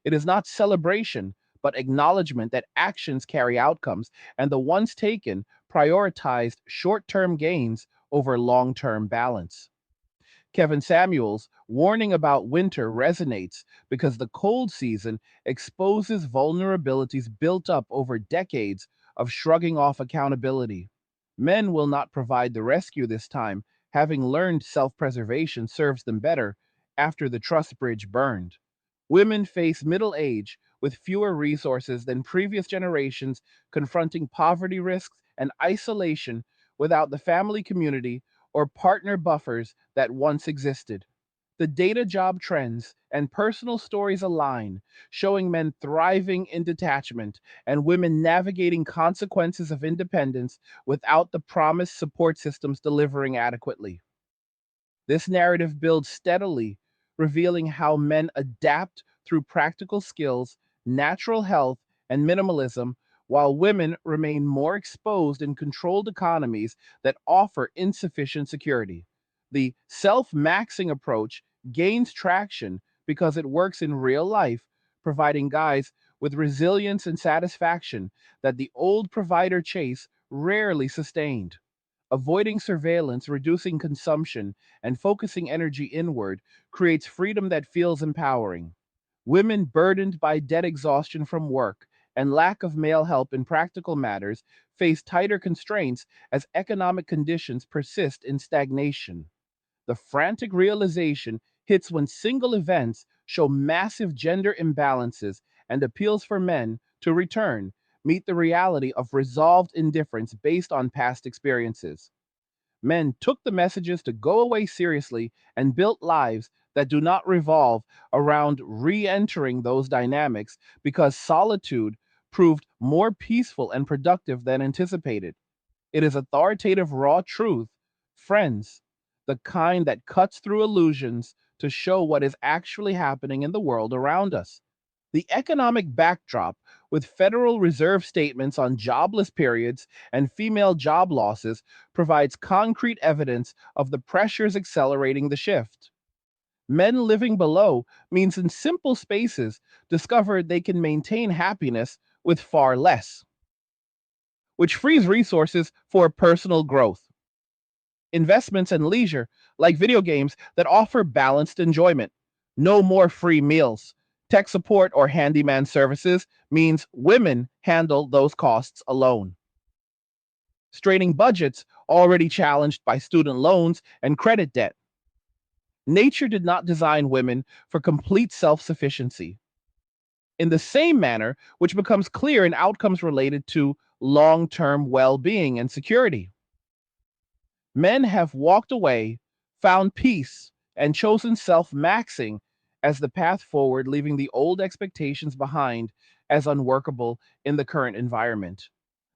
It is not celebration, but acknowledgement that actions carry outcomes, and the ones taken prioritized short term gains over long term balance. Kevin Samuels' warning about winter resonates because the cold season exposes vulnerabilities built up over decades of shrugging off accountability. Men will not provide the rescue this time, having learned self preservation serves them better after the trust bridge burned. Women face middle age with fewer resources than previous generations, confronting poverty risks and isolation without the family community or partner buffers that once existed. The data job trends and personal stories align, showing men thriving in detachment and women navigating consequences of independence without the promised support systems delivering adequately. This narrative builds steadily, revealing how men adapt through practical skills, natural health, and minimalism, while women remain more exposed in controlled economies that offer insufficient security. The self maxing approach gains traction because it works in real life, providing guys with resilience and satisfaction that the old provider chase rarely sustained. Avoiding surveillance, reducing consumption, and focusing energy inward creates freedom that feels empowering. Women burdened by debt exhaustion from work and lack of male help in practical matters face tighter constraints as economic conditions persist in stagnation. The frantic realization hits when single events show massive gender imbalances and appeals for men to return, meet the reality of resolved indifference based on past experiences. Men took the messages to go away seriously and built lives that do not revolve around re entering those dynamics because solitude proved more peaceful and productive than anticipated. It is authoritative, raw truth, friends, the kind that cuts through illusions to show what is actually happening in the world around us. The economic backdrop, with Federal Reserve statements on jobless periods and female job losses, provides concrete evidence of the pressures accelerating the shift. Men living below means in simple spaces discovered they can maintain happiness with far less, which frees resources for personal growth. Investments and leisure, like video games that offer balanced enjoyment. No more free meals. Tech support or handyman services means women handle those costs alone. Straining budgets already challenged by student loans and credit debt. Nature did not design women for complete self sufficiency. In the same manner, which becomes clear in outcomes related to long term well being and security. Men have walked away, found peace, and chosen self maxing as the path forward, leaving the old expectations behind as unworkable in the current environment.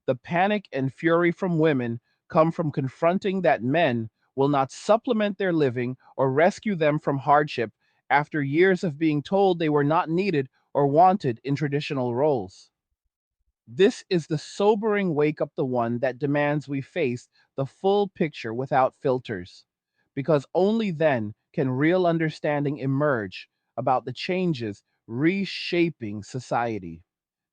The panic and fury from women come from confronting that men will not supplement their living or rescue them from hardship after years of being told they were not needed or wanted in traditional roles. This is the sobering wake up, the one that demands we face the full picture without filters, because only then can real understanding emerge about the changes reshaping society.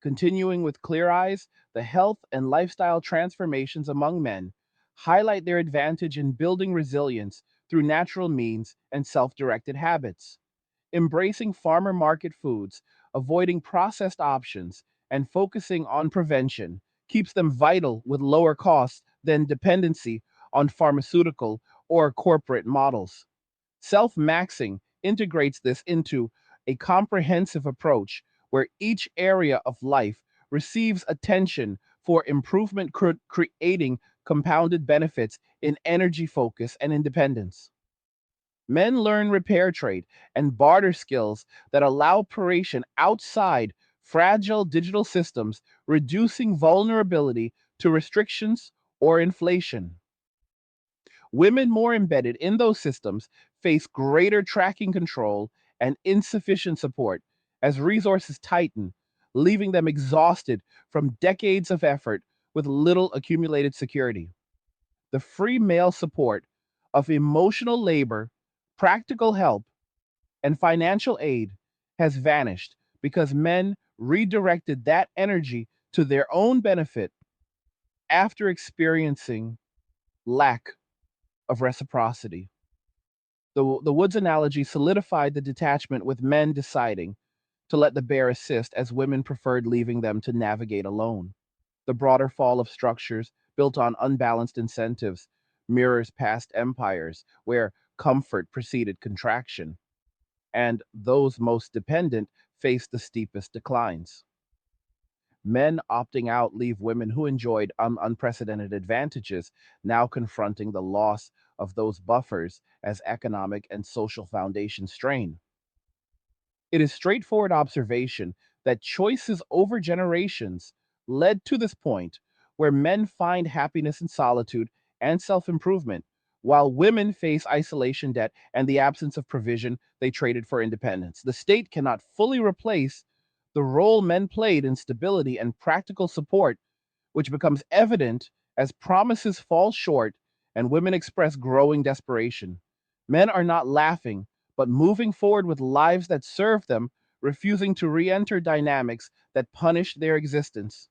Continuing with clear eyes, the health and lifestyle transformations among men highlight their advantage in building resilience through natural means and self directed habits. Embracing farmer market foods, avoiding processed options, and focusing on prevention keeps them vital with lower costs than dependency on pharmaceutical or corporate models. Self maxing integrates this into a comprehensive approach where each area of life receives attention for improvement, creating compounded benefits in energy focus and independence. Men learn repair trade and barter skills that allow operation outside fragile digital systems, reducing vulnerability to restrictions or inflation. Women more embedded in those systems face greater tracking control and insufficient support as resources tighten, leaving them exhausted from decades of effort with little accumulated security. The free male support of emotional labor, practical help, and financial aid has vanished because men redirected that energy to their own benefit after experiencing lack of reciprocity. The Woods analogy solidified the detachment with men deciding to let the bear assist as women preferred leaving them to navigate alone. The broader fall of structures built on unbalanced incentives mirrors past empires where comfort preceded contraction, and those most dependent faced the steepest declines. Men opting out leave women who enjoyed unprecedented advantages now confronting the loss of those buffers as economic and social foundations strain. It is straightforward observation that choices over generations led to this point where men find happiness in solitude and self improvement, while women face isolation, debt, and the absence of provision they traded for independence. The state cannot fully replace the role men played in stability and practical support, which becomes evident as promises fall short and women express growing desperation. Men are not laughing, but moving forward with lives that serve them, refusing to re enter dynamics that punish their existence.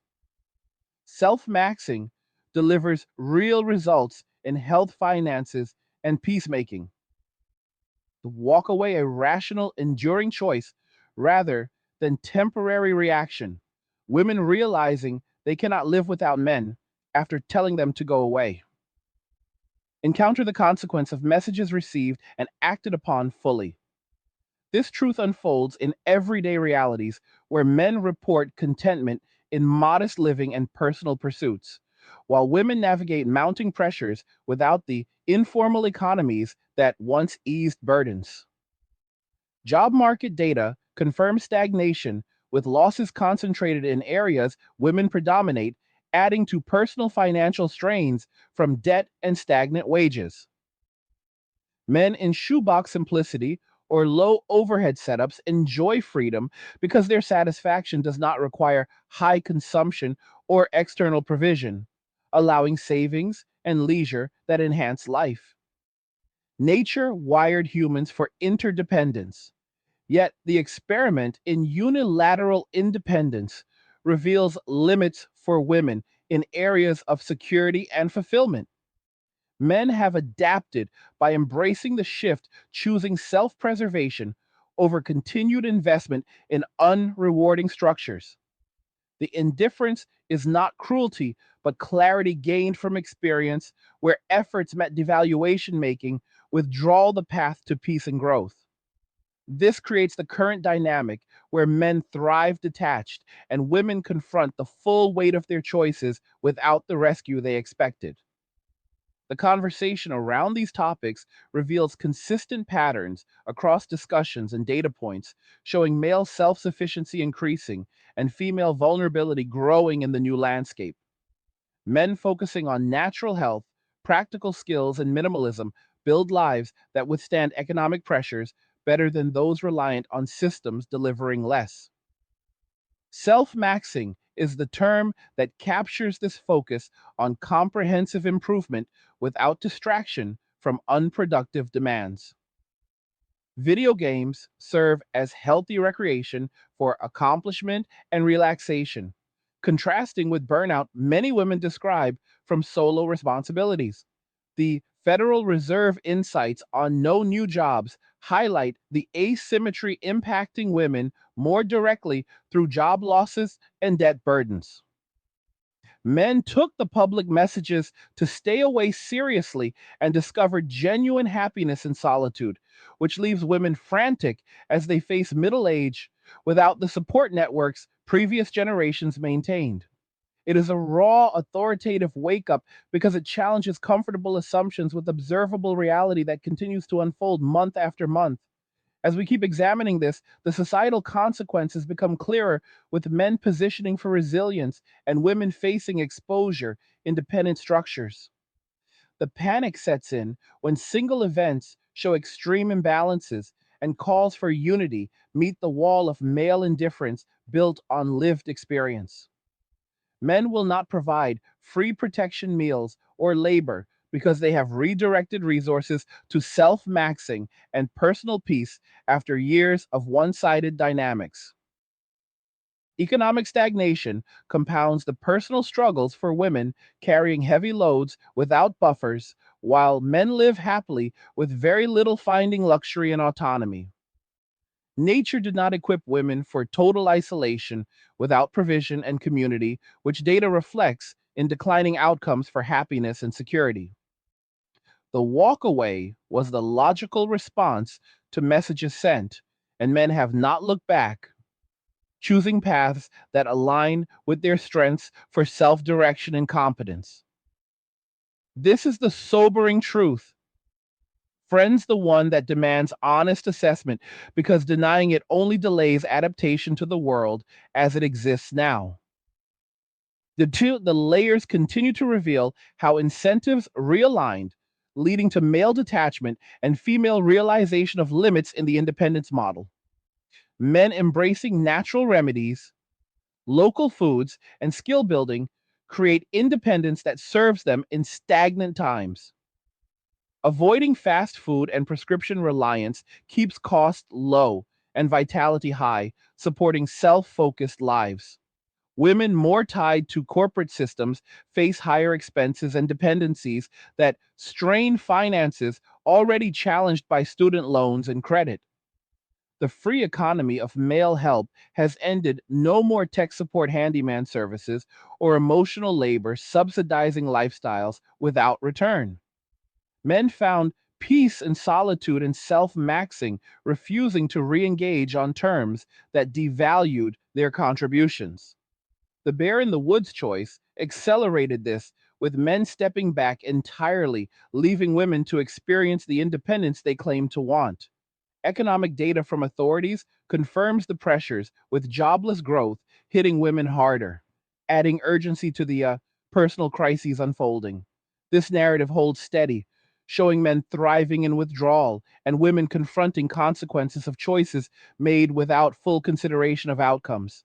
Self maxing delivers real results in health, finances, and peacemaking. To walk away a rational, enduring choice rather than temporary reaction. Women realizing they cannot live without men after telling them to go away. Encounter the consequence of messages received and acted upon fully. This truth unfolds in everyday realities where men report contentment in modest living and personal pursuits, while women navigate mounting pressures without the informal economies that once eased burdens. Job market data confirms stagnation, with losses concentrated in areas women predominate, adding to personal financial strains from debt and stagnant wages. Men in shoebox simplicity or low overhead setups enjoy freedom because their satisfaction does not require high consumption or external provision, allowing savings and leisure that enhance life. Nature wired humans for interdependence, yet the experiment in unilateral independence reveals limits for women in areas of security and fulfillment. Men have adapted by embracing the shift, choosing self preservation over continued investment in unrewarding structures. The indifference is not cruelty, but clarity gained from experience where efforts met devaluation making, withdrawal the path to peace and growth. This creates the current dynamic where men thrive detached and women confront the full weight of their choices without the rescue they expected. The conversation around these topics reveals consistent patterns across discussions and data points, showing male self sufficiency increasing and female vulnerability growing in the new landscape. Men focusing on natural health, practical skills, and minimalism build lives that withstand economic pressures better than those reliant on systems delivering less. Self maxing is the term that captures this focus on comprehensive improvement without distraction from unproductive demands. Video games serve as healthy recreation for accomplishment and relaxation, contrasting with burnout many women describe from solo responsibilities. The Federal Reserve insights on no new jobs highlight the asymmetry impacting women more directly through job losses and debt burdens. Men took the public messages to stay away seriously and discovered genuine happiness in solitude, which leaves women frantic as they face middle age without the support networks previous generations maintained. It is a raw, authoritative wake up because it challenges comfortable assumptions with observable reality that continues to unfold month after month. As we keep examining this, the societal consequences become clearer, with men positioning for resilience and women facing exposure, independent structures. The panic sets in when single events show extreme imbalances and calls for unity meet the wall of male indifference built on lived experience. Men will not provide free protection meals or labor because they have redirected resources to self maxing and personal peace after years of one sided dynamics. Economic stagnation compounds the personal struggles for women carrying heavy loads without buffers, while men live happily with very little finding luxury and autonomy. Nature did not equip women for total isolation without provision and community, which data reflects in declining outcomes for happiness and security. The walkaway was the logical response to messages sent, and men have not looked back, choosing paths that align with their strengths for self direction and competence. This is the sobering truth. Friends, the one that demands honest assessment because denying it only delays adaptation to the world as it exists now. The layers continue to reveal how incentives realigned, leading to male detachment and female realization of limits in the independence model. Men embracing natural remedies, local foods, and skill building create independence that serves them in stagnant times. Avoiding fast food and prescription reliance keeps costs low and vitality high, supporting self focused lives. Women more tied to corporate systems face higher expenses and dependencies that strain finances already challenged by student loans and credit. The free economy of male help has ended no more tech support handyman services or emotional labor subsidizing lifestyles without return. Men found peace in solitude and self maxing, refusing to re engage on terms that devalued their contributions. The Bear in the Woods choice accelerated this, with men stepping back entirely, leaving women to experience the independence they claim to want. Economic data from authorities confirms the pressures, with jobless growth hitting women harder, adding urgency to the personal crises unfolding. This narrative holds steady, showing men thriving in withdrawal and women confronting consequences of choices made without full consideration of outcomes.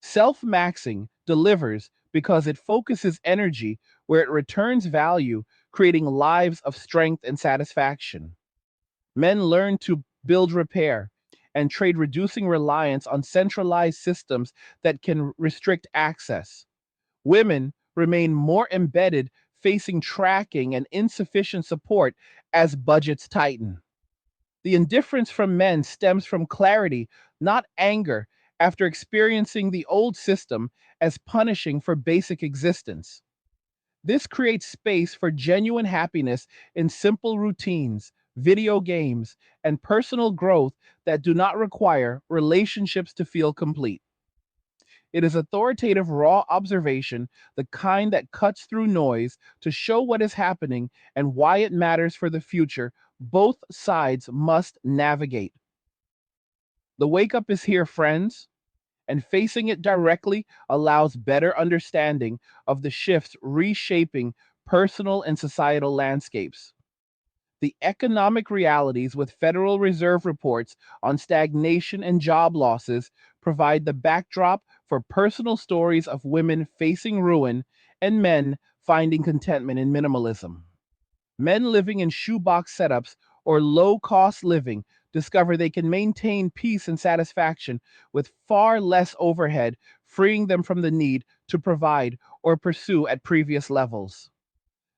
Self maxing delivers because it focuses energy where it returns value, creating lives of strength and satisfaction. Men learn to build repair and trade, reducing reliance on centralized systems that can restrict access. Women remain more embedded, facing tracking and insufficient support as budgets tighten. The indifference from men stems from clarity, not anger, after experiencing the old system as punishing for basic existence. This creates space for genuine happiness in simple routines, video games, and personal growth that do not require relationships to feel complete. It is authoritative, raw observation, the kind that cuts through noise to show what is happening and why it matters for the future both sides must navigate. The wake up is here, friends, and facing it directly allows better understanding of the shifts reshaping personal and societal landscapes. The economic realities with Federal Reserve reports on stagnation and job losses provide the backdrop for personal stories of women facing ruin and men finding contentment in minimalism. Men living in shoebox setups or low cost living discover they can maintain peace and satisfaction with far less overhead, freeing them from the need to provide or pursue at previous levels.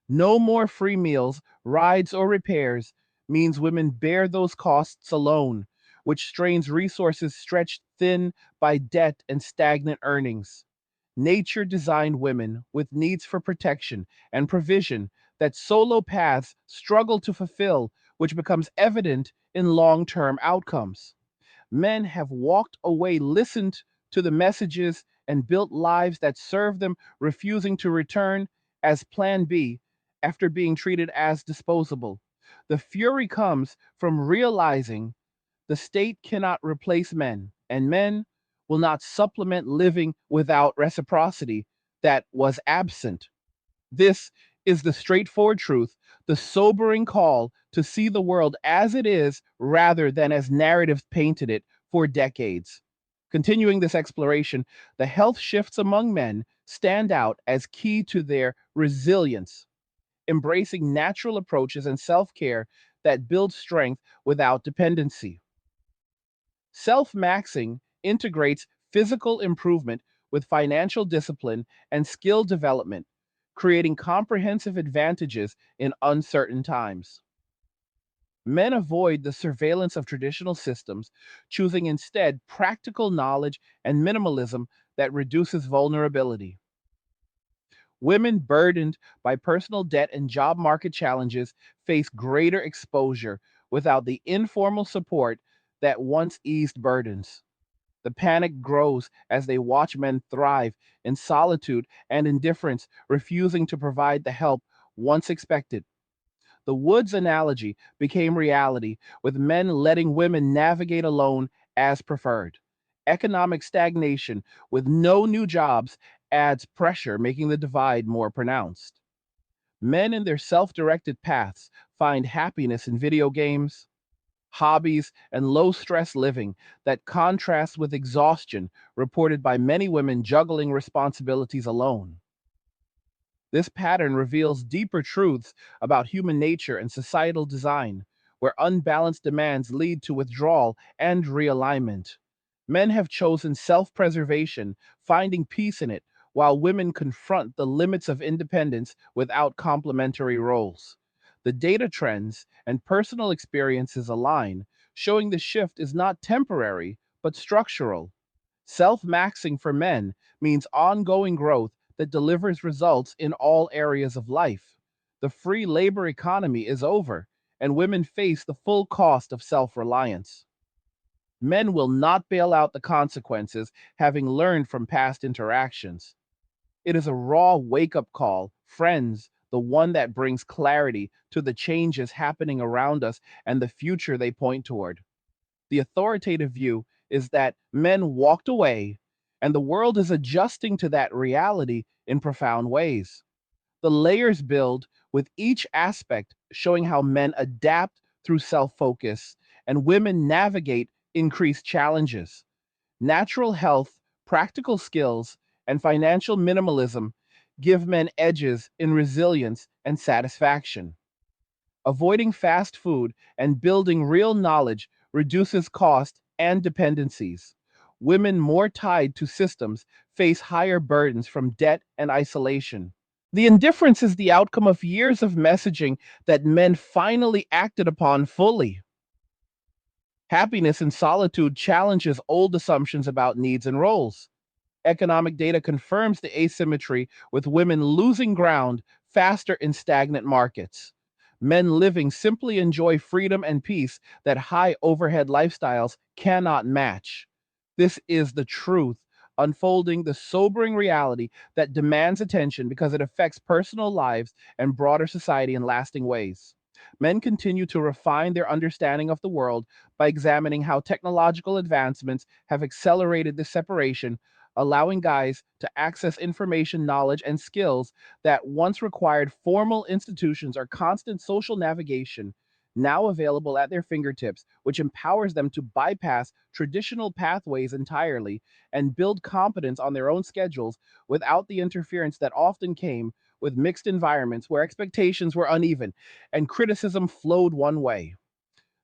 No more free meals, rides, or repairs means women bear those costs alone, which strains resources stretched thin by debt and stagnant earnings. Nature designed women with needs for protection and provision that solo paths struggle to fulfill, which becomes evident in long term outcomes. Men have walked away, listened to the messages, and built lives that serve them, refusing to return as Plan B after being treated as disposable. The fury comes from realizing The state cannot replace men, and men will not supplement living without reciprocity that was absent. This is the straightforward truth, the sobering call to see the world as it is rather than as narratives painted it for decades. Continuing this exploration, the health shifts among men stand out as key to their resilience, embracing natural approaches and self care that build strength without dependency. Self maxing integrates physical improvement with financial discipline and skill development, creating comprehensive advantages in uncertain times. Men avoid the surveillance of traditional systems, choosing instead practical knowledge and minimalism that reduces vulnerability. Women burdened by personal debt and job market challenges face greater exposure without the informal support that once eased burdens. The panic grows as they watch men thrive in solitude and indifference, refusing to provide the help once expected. The woods analogy became reality, with men letting women navigate alone as preferred. Economic stagnation with no new jobs adds pressure, making the divide more pronounced. Men in their self directed paths find happiness in video games, hobbies, and low stress living that contrasts with exhaustion reported by many women juggling responsibilities alone. This pattern reveals deeper truths about human nature and societal design, where unbalanced demands lead to withdrawal and realignment. Men have chosen self preservation, finding peace in it, while women confront the limits of independence without complementary roles. The data trends and personal experiences align, showing the shift is not temporary, but structural. Self maxing for men means ongoing growth that delivers results in all areas of life. The free labor economy is over, and women face the full cost of self reliance. Men will not bail out the consequences, having learned from past interactions. It is a raw wake up call, friends, the one that brings clarity to the changes happening around us and the future they point toward. The authoritative view is that men walked away, and the world is adjusting to that reality in profound ways. The layers build with each aspect, showing how men adapt through self focus and women navigate increased challenges. Natural health, practical skills, and financial minimalism give men edges in resilience and satisfaction. Avoiding fast food and building real knowledge reduces cost and dependencies. Women more tied to systems face higher burdens from debt and isolation. The indifference is the outcome of years of messaging that men finally acted upon fully. Happiness in solitude challenges old assumptions about needs and roles. Economic data confirms the asymmetry, with women losing ground faster in stagnant markets. Men living simply enjoy freedom and peace that high overhead lifestyles cannot match. This is the truth, unfolding the sobering reality that demands attention because it affects personal lives and broader society in lasting ways. Men continue to refine their understanding of the world by examining how technological advancements have accelerated this separation, allowing guys to access information, knowledge, and skills that once required formal institutions or constant social navigation, now available at their fingertips, which empowers them to bypass traditional pathways entirely and build competence on their own schedules without the interference that often came with mixed environments where expectations were uneven and criticism flowed one way.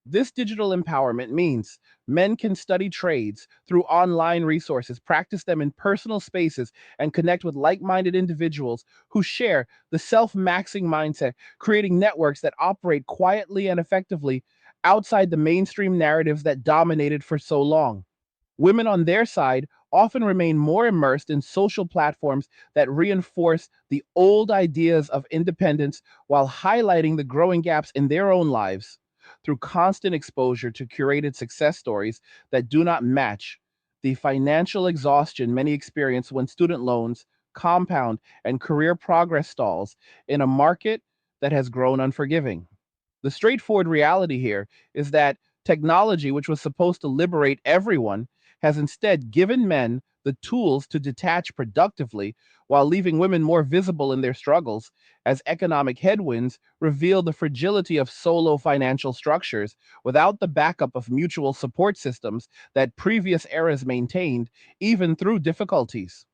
This digital empowerment means men can study trades through online resources, practice them in personal spaces, and connect with like minded individuals who share the self maxing mindset, creating networks that operate quietly and effectively outside the mainstream narratives that dominated for so long. Women, on their side, often remain more immersed in social platforms that reinforce the old ideas of independence while highlighting the growing gaps in their own lives. Through constant exposure to curated success stories that do not match the financial exhaustion many experience when student loans compound and career progress stalls in a market that has grown unforgiving. The straightforward reality here is that Technology, which was supposed to liberate everyone, has instead given men the tools to detach productively while leaving women more visible in their struggles, as economic headwinds reveal the fragility of solo financial structures without the backup of mutual support systems that previous eras maintained, even through difficulties.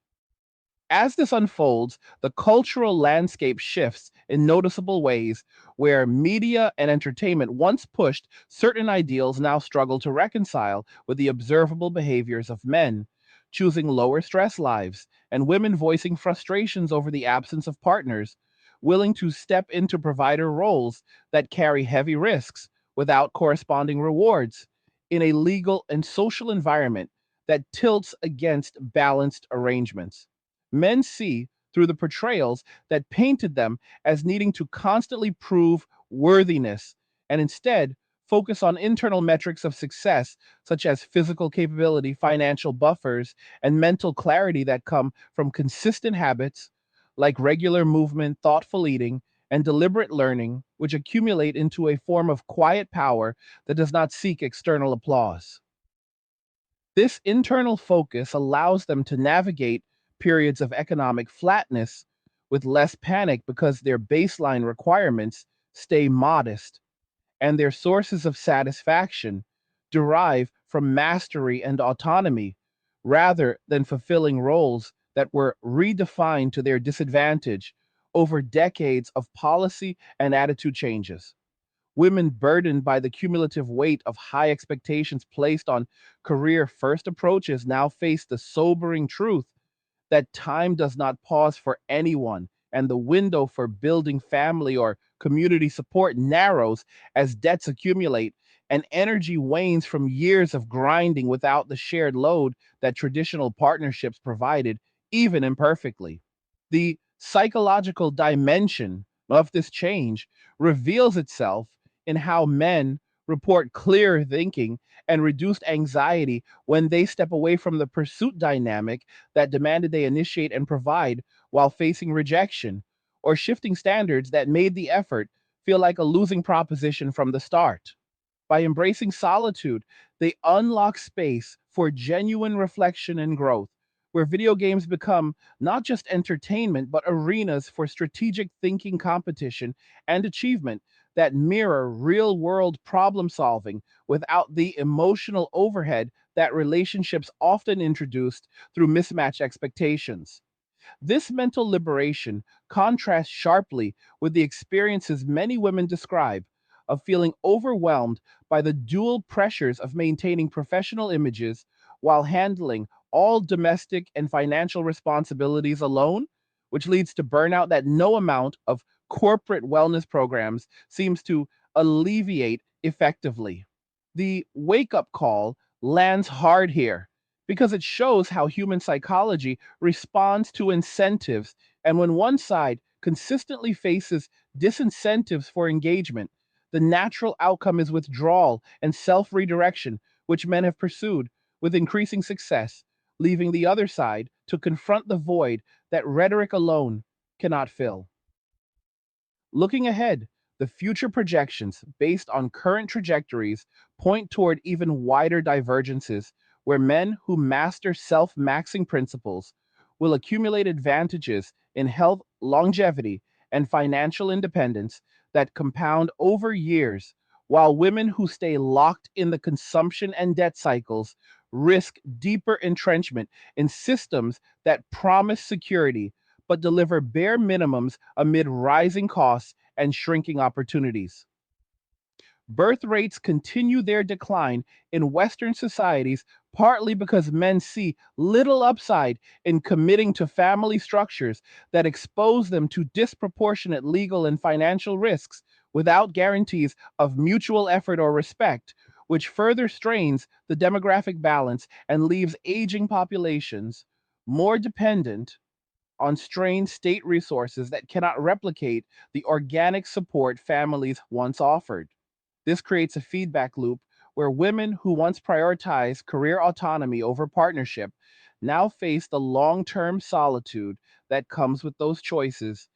As this unfolds, the cultural landscape shifts in noticeable ways where media and entertainment once pushed certain ideals now struggle to reconcile with the observable behaviors of men, choosing lower stress lives, and women voicing frustrations over the absence of partners, willing to step into provider roles that carry heavy risks without corresponding rewards in a legal and social environment that tilts against balanced arrangements. Men see through the portrayals that painted them as needing to constantly prove worthiness and instead focus on internal metrics of success, such as physical capability, financial buffers, and mental clarity that come from consistent habits like regular movement, thoughtful eating, and deliberate learning, which accumulate into a form of quiet power that does not seek external applause. This internal focus allows them to navigate periods of economic flatness with less panic because their baseline requirements stay modest and their sources of satisfaction derive from mastery and autonomy rather than fulfilling roles that were redefined to their disadvantage over decades of policy and attitude changes. Women burdened by the cumulative weight of high expectations placed on career first approaches now face the sobering truth that time does not pause for anyone, and the window for building family or community support narrows as debts accumulate and energy wanes from years of grinding without the shared load that traditional partnerships provided, even imperfectly. The psychological dimension of this change reveals itself in how men report clearer thinking and reduced anxiety when they step away from the pursuit dynamic that demanded they initiate and provide while facing rejection, or shifting standards that made the effort feel like a losing proposition from the start. By embracing solitude, they unlock space for genuine reflection and growth, where video games become not just entertainment, but arenas for strategic thinking, competition, and achievement that mirror real world problem solving without the emotional overhead that relationships often introduced through mismatched expectations. This mental liberation contrasts sharply with the experiences many women describe of feeling overwhelmed by the dual pressures of maintaining professional images while handling all domestic and financial responsibilities alone, which leads to burnout that no amount of corporate wellness programs seems to alleviate effectively. The wake up call lands hard here because it shows how human psychology responds to incentives. And when one side consistently faces disincentives for engagement, the natural outcome is withdrawal and self redirection, which men have pursued with increasing success, leaving the other side to confront the void that rhetoric alone cannot fill. Looking ahead, the future projections based on current trajectories point toward even wider divergences where men who master self maxing principles will accumulate advantages in health, longevity, and financial independence that compound over years, while women who stay locked in the consumption and debt cycles risk deeper entrenchment in systems that promise security but deliver bare minimums amid rising costs and shrinking opportunities. Birth rates continue their decline in Western societies partly because men see little upside in committing to family structures that expose them to disproportionate legal and financial risks without guarantees of mutual effort or respect, which further strains the demographic balance and leaves aging populations more dependent on strained state resources that cannot replicate the organic support families once offered. This creates a feedback loop where women who once prioritized career autonomy over partnership now face the long term solitude that comes with those choices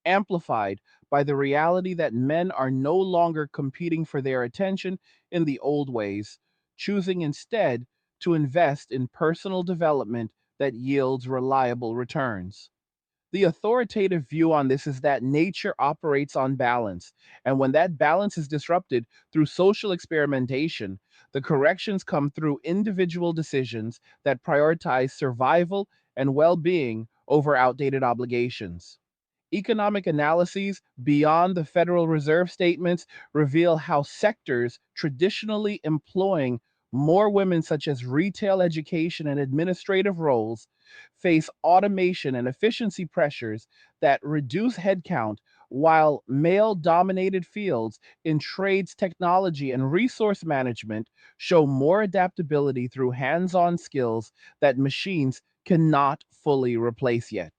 amplified by the reality that men are no longer competing for their attention in the old ways, choosing instead to invest in personal development that yields reliable returns. The authoritative view on this is that nature operates on balance, and when that balance is disrupted through social experimentation, the corrections come through individual decisions that prioritize survival and well being over outdated obligations. Economic analyses beyond the Federal Reserve statements reveal how sectors traditionally employing more women, such as retail, education, and administrative roles, face automation and efficiency pressures that reduce headcount, while male dominated fields in trades, technology, and resource management show more adaptability through hands on skills that machines cannot fully replace yet.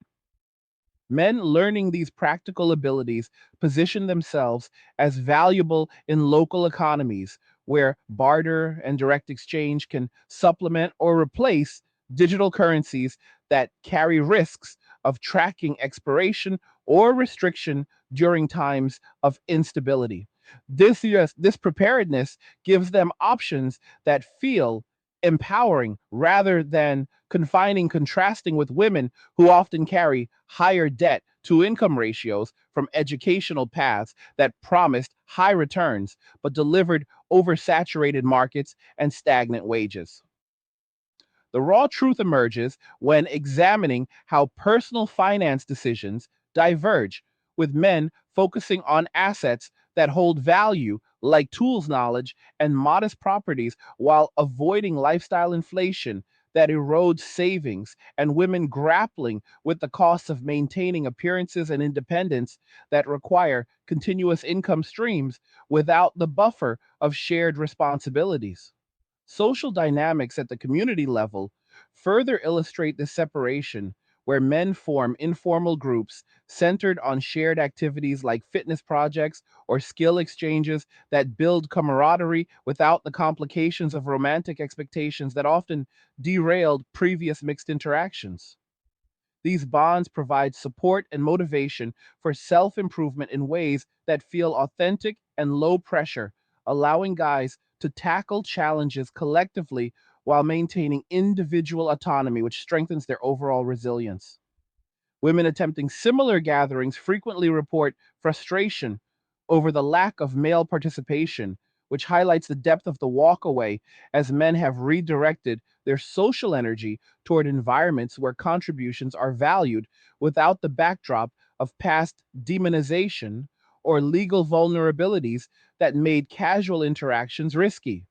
Men learning these practical abilities position themselves as valuable in local economies where barter and direct exchange can supplement or replace digital currencies that carry risks of tracking expiration or restriction during times of instability. This preparedness gives them options that feel empowering rather than confining, contrasting with women who often carry higher debt to income ratios from educational paths that promised high returns but delivered oversaturated markets and stagnant wages. The raw truth emerges when examining how personal finance decisions diverge, with men focusing on assets that hold value, like tools knowledge and modest properties, while avoiding lifestyle inflation that erodes savings, and women grappling with the costs of maintaining appearances and independence that require continuous income streams without the buffer of shared responsibilities. Social dynamics at the community level further illustrate this separation, where men form informal groups centered on shared activities like fitness projects or skill exchanges that build camaraderie without the complications of romantic expectations that often derailed previous mixed interactions. These bonds provide support and motivation for self improvement in ways that feel authentic and low pressure, allowing guys to tackle challenges collectively while maintaining individual autonomy, which strengthens their overall resilience. Women attempting similar gatherings frequently report frustration over the lack of male participation, which highlights the depth of the walkaway as men have redirected their social energy toward environments where contributions are valued without the backdrop of past demonization or legal vulnerabilities that made casual interactions risky.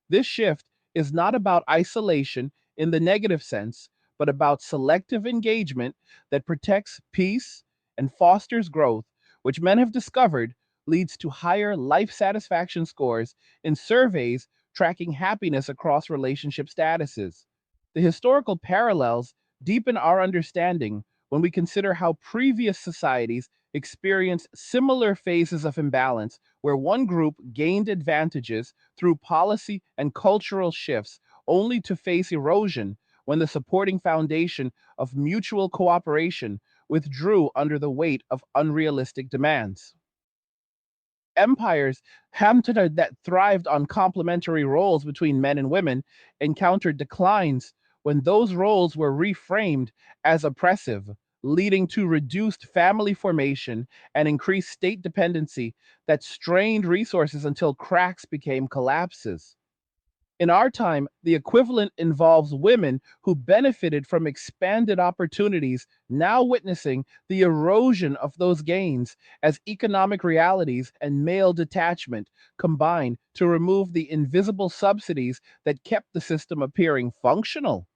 This shift is not about isolation in the negative sense, but about selective engagement that protects peace and fosters growth, which men have discovered leads to higher life satisfaction scores in surveys tracking happiness across relationship statuses. The historical parallels deepen our understanding when we consider how previous societies experienced similar phases of imbalance, where one group gained advantages through policy and cultural shifts only to face erosion when the supporting foundation of mutual cooperation withdrew under the weight of unrealistic demands. Empires that thrived on complementary roles between men and women encountered declines when those roles were reframed as oppressive, leading to reduced family formation and increased state dependency that strained resources until cracks became collapses. In our time, the equivalent involves women who benefited from expanded opportunities, now witnessing the erosion of those gains as economic realities and male detachment combine to remove the invisible subsidies that kept the system appearing functional.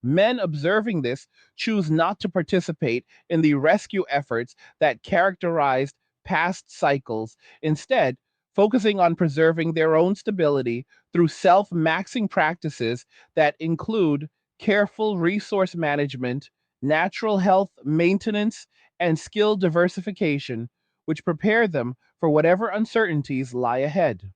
Men observing this choose not to participate in the rescue efforts that characterized past cycles, instead, focusing on preserving their own stability through self maxing practices that include careful resource management, natural health maintenance, and skill diversification, which prepare them for whatever uncertainties lie ahead.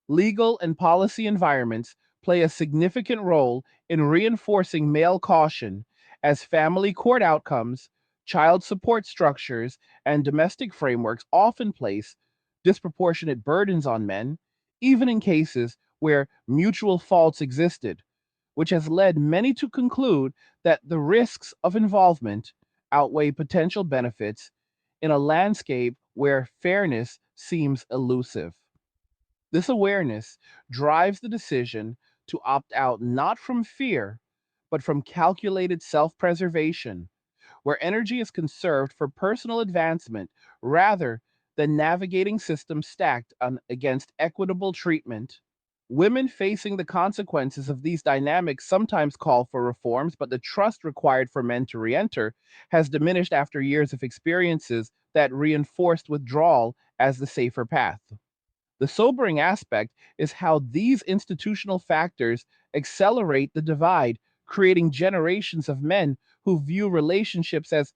Legal and policy environments play a significant role in reinforcing male caution as family court outcomes, Child support structures and domestic frameworks often place disproportionate burdens on men, even in cases where mutual faults existed, which has led many to conclude that the risks of involvement outweigh potential benefits in a landscape where fairness seems elusive. This awareness drives the decision to opt out not from fear, but from calculated self preservation, where energy is conserved for personal advancement rather than navigating systems stacked against equitable treatment. Women facing the consequences of these dynamics sometimes call for reforms, but the trust required for men to re enter has diminished after years of experiences that reinforced withdrawal as the safer path. The sobering aspect is how these institutional factors accelerate the divide, creating generations of men who view relationships as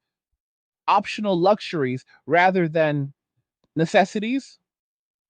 optional luxuries rather than necessities,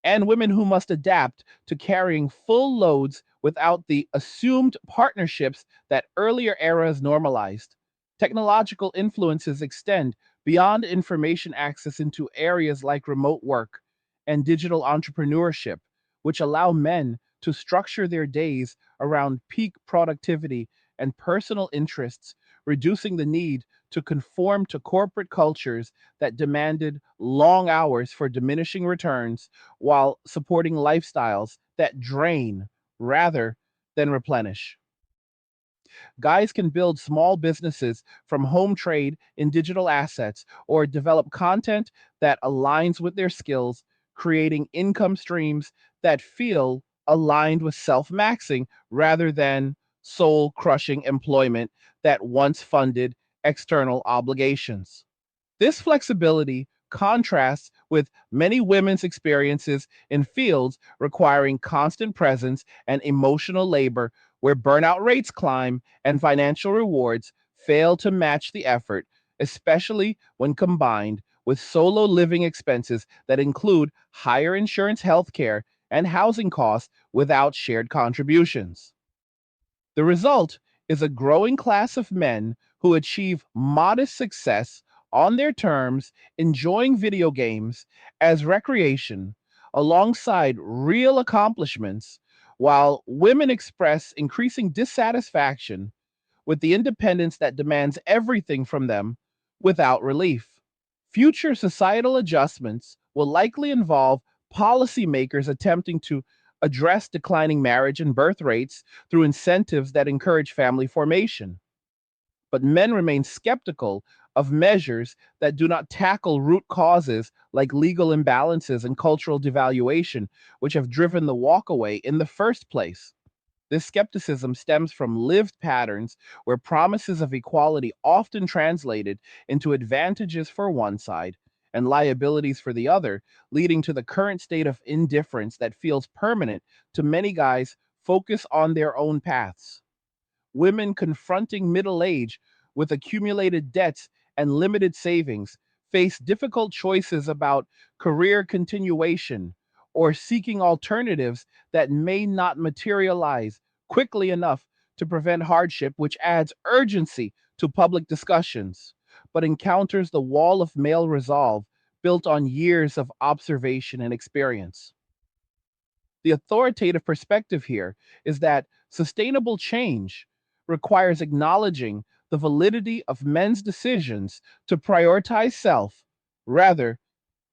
and women who must adapt to carrying full loads without the assumed partnerships that earlier eras normalized. Technological influences extend beyond information access into areas like remote work and digital entrepreneurship, which allow men to structure their days around peak productivity and personal interests, reducing the need to conform to corporate cultures that demanded long hours for diminishing returns while supporting lifestyles that drain rather than replenish. Guys can build small businesses from home trade in digital assets or develop content that aligns with their skills, creating income streams that feel aligned with self maxing rather than soul crushing employment that once funded external obligations. This flexibility contrasts with many women's experiences in fields requiring constant presence and emotional labor, where burnout rates climb and financial rewards fail to match the effort, especially when combined with solo living expenses that include higher insurance, healthcare, and housing costs without shared contributions. The result is a growing class of men who achieve modest success on their terms, enjoying video games as recreation alongside real accomplishments, while women express increasing dissatisfaction with the independence that demands everything from them without relief. Future societal adjustments will likely involve policymakers attempting to address declining marriage and birth rates through incentives that encourage family formation. But men remain skeptical of measures that do not tackle root causes like legal imbalances and cultural devaluation, which have driven the walkaway in the first place. This skepticism stems from lived patterns where promises of equality often translated into advantages for one side and liabilities for the other, leading to the current state of indifference that feels permanent to many guys focus on their own paths. Women confronting middle age with accumulated debts and limited savings face difficult choices about career continuation or seeking alternatives that may not materialize quickly enough to prevent hardship, which adds urgency to public discussions, but encounters the wall of male resolve built on years of observation and experience. The authoritative perspective here is that sustainable change requires acknowledging the validity of men's decisions to prioritize self rather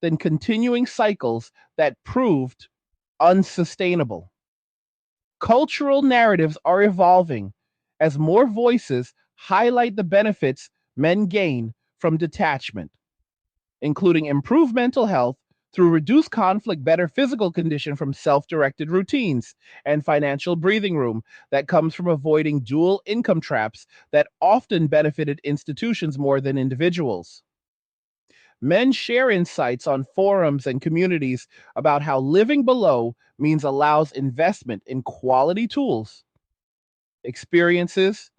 than continuing cycles that proved unsustainable. Cultural narratives are evolving as more voices highlight the benefits men gain from detachment, including improved mental health through reduced conflict, better physical condition from self directed routines, and financial breathing room that comes from avoiding dual income traps that often benefited institutions more than individuals. Men share insights on forums and communities about how living below means allows investment in quality tools, experiences,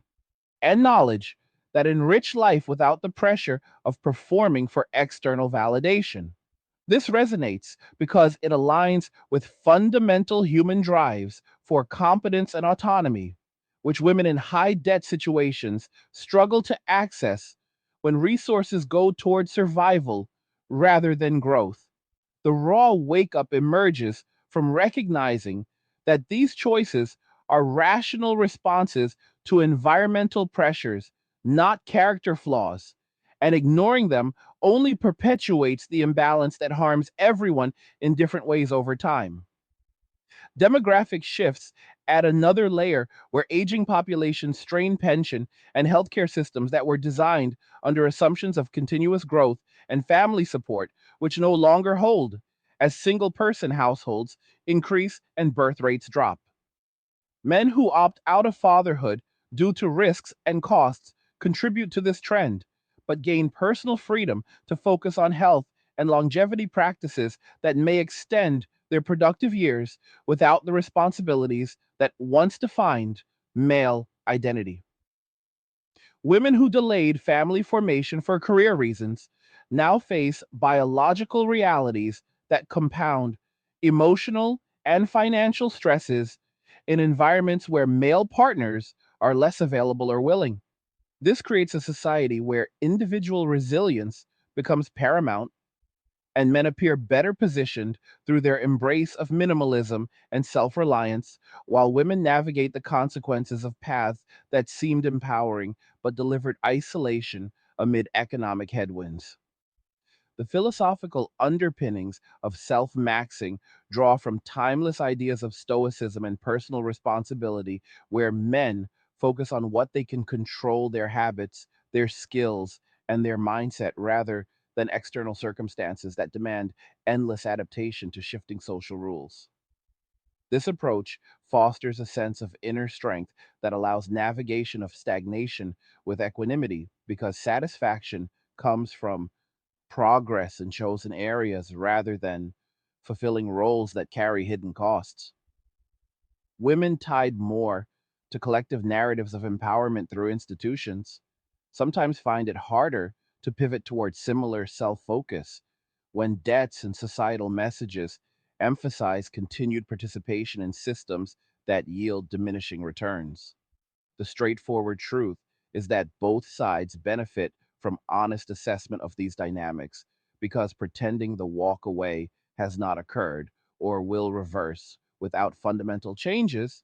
and knowledge that enrich life without the pressure of performing for external validation. This resonates because it aligns with fundamental human drives for competence and autonomy, which women in high debt situations struggle to access when resources go toward survival rather than growth. The raw wake up emerges from recognizing that these choices are rational responses to environmental pressures, not character flaws, and ignoring them only perpetuates the imbalance that harms everyone in different ways over time. Demographic shifts add another layer where aging populations strain pension and healthcare systems that were designed under assumptions of continuous growth and family support, which no longer hold as single person households increase and birth rates drop. Men who opt out of fatherhood due to risks and costs contribute to this trend, but gain personal freedom to focus on health and longevity practices that may extend their productive years without the responsibilities that once defined male identity. Women who delayed family formation for career reasons now face biological realities that compound emotional and financial stresses in environments where male partners are less available or willing. This creates a society where individual resilience becomes paramount and men appear better positioned through their embrace of minimalism and self reliance, while women navigate the consequences of paths that seemed empowering but delivered isolation amid economic headwinds. The philosophical underpinnings of self maxing draw from timeless ideas of stoicism and personal responsibility, where men focus on what they can control their habits, their skills, and their mindset rather than external circumstances that demand endless adaptation to shifting social rules. This approach fosters a sense of inner strength that allows navigation of stagnation with equanimity because satisfaction comes from progress in chosen areas rather than fulfilling roles that carry hidden costs. Women tied more to collective narratives of empowerment through institutions sometimes find it harder to pivot towards similar self focus when debts and societal messages emphasize continued participation in systems that yield diminishing returns. The straightforward truth is that both sides benefit from honest assessment of these dynamics because pretending the walk away has not occurred or will reverse without fundamental changes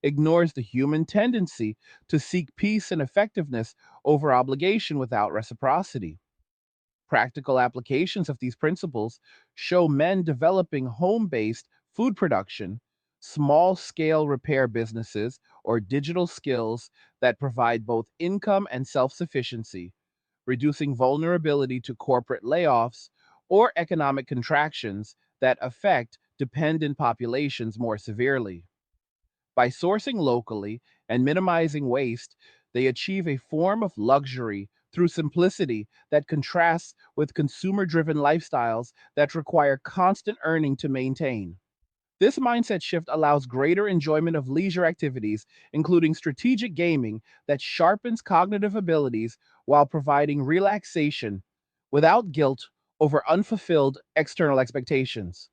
ignores the human tendency to seek peace and effectiveness over obligation without reciprocity. Practical applications of these principles show men developing home based food production, small scale repair businesses, or digital skills that provide both income and self sufficiency, reducing vulnerability to corporate layoffs or economic contractions that affect dependent populations more severely. By sourcing locally and minimizing waste, they achieve a form of luxury through simplicity that contrasts with consumer driven lifestyles that require constant earning to maintain. This mindset shift allows greater enjoyment of leisure activities, including strategic gaming that sharpens cognitive abilities while providing relaxation without guilt over unfulfilled external expectations.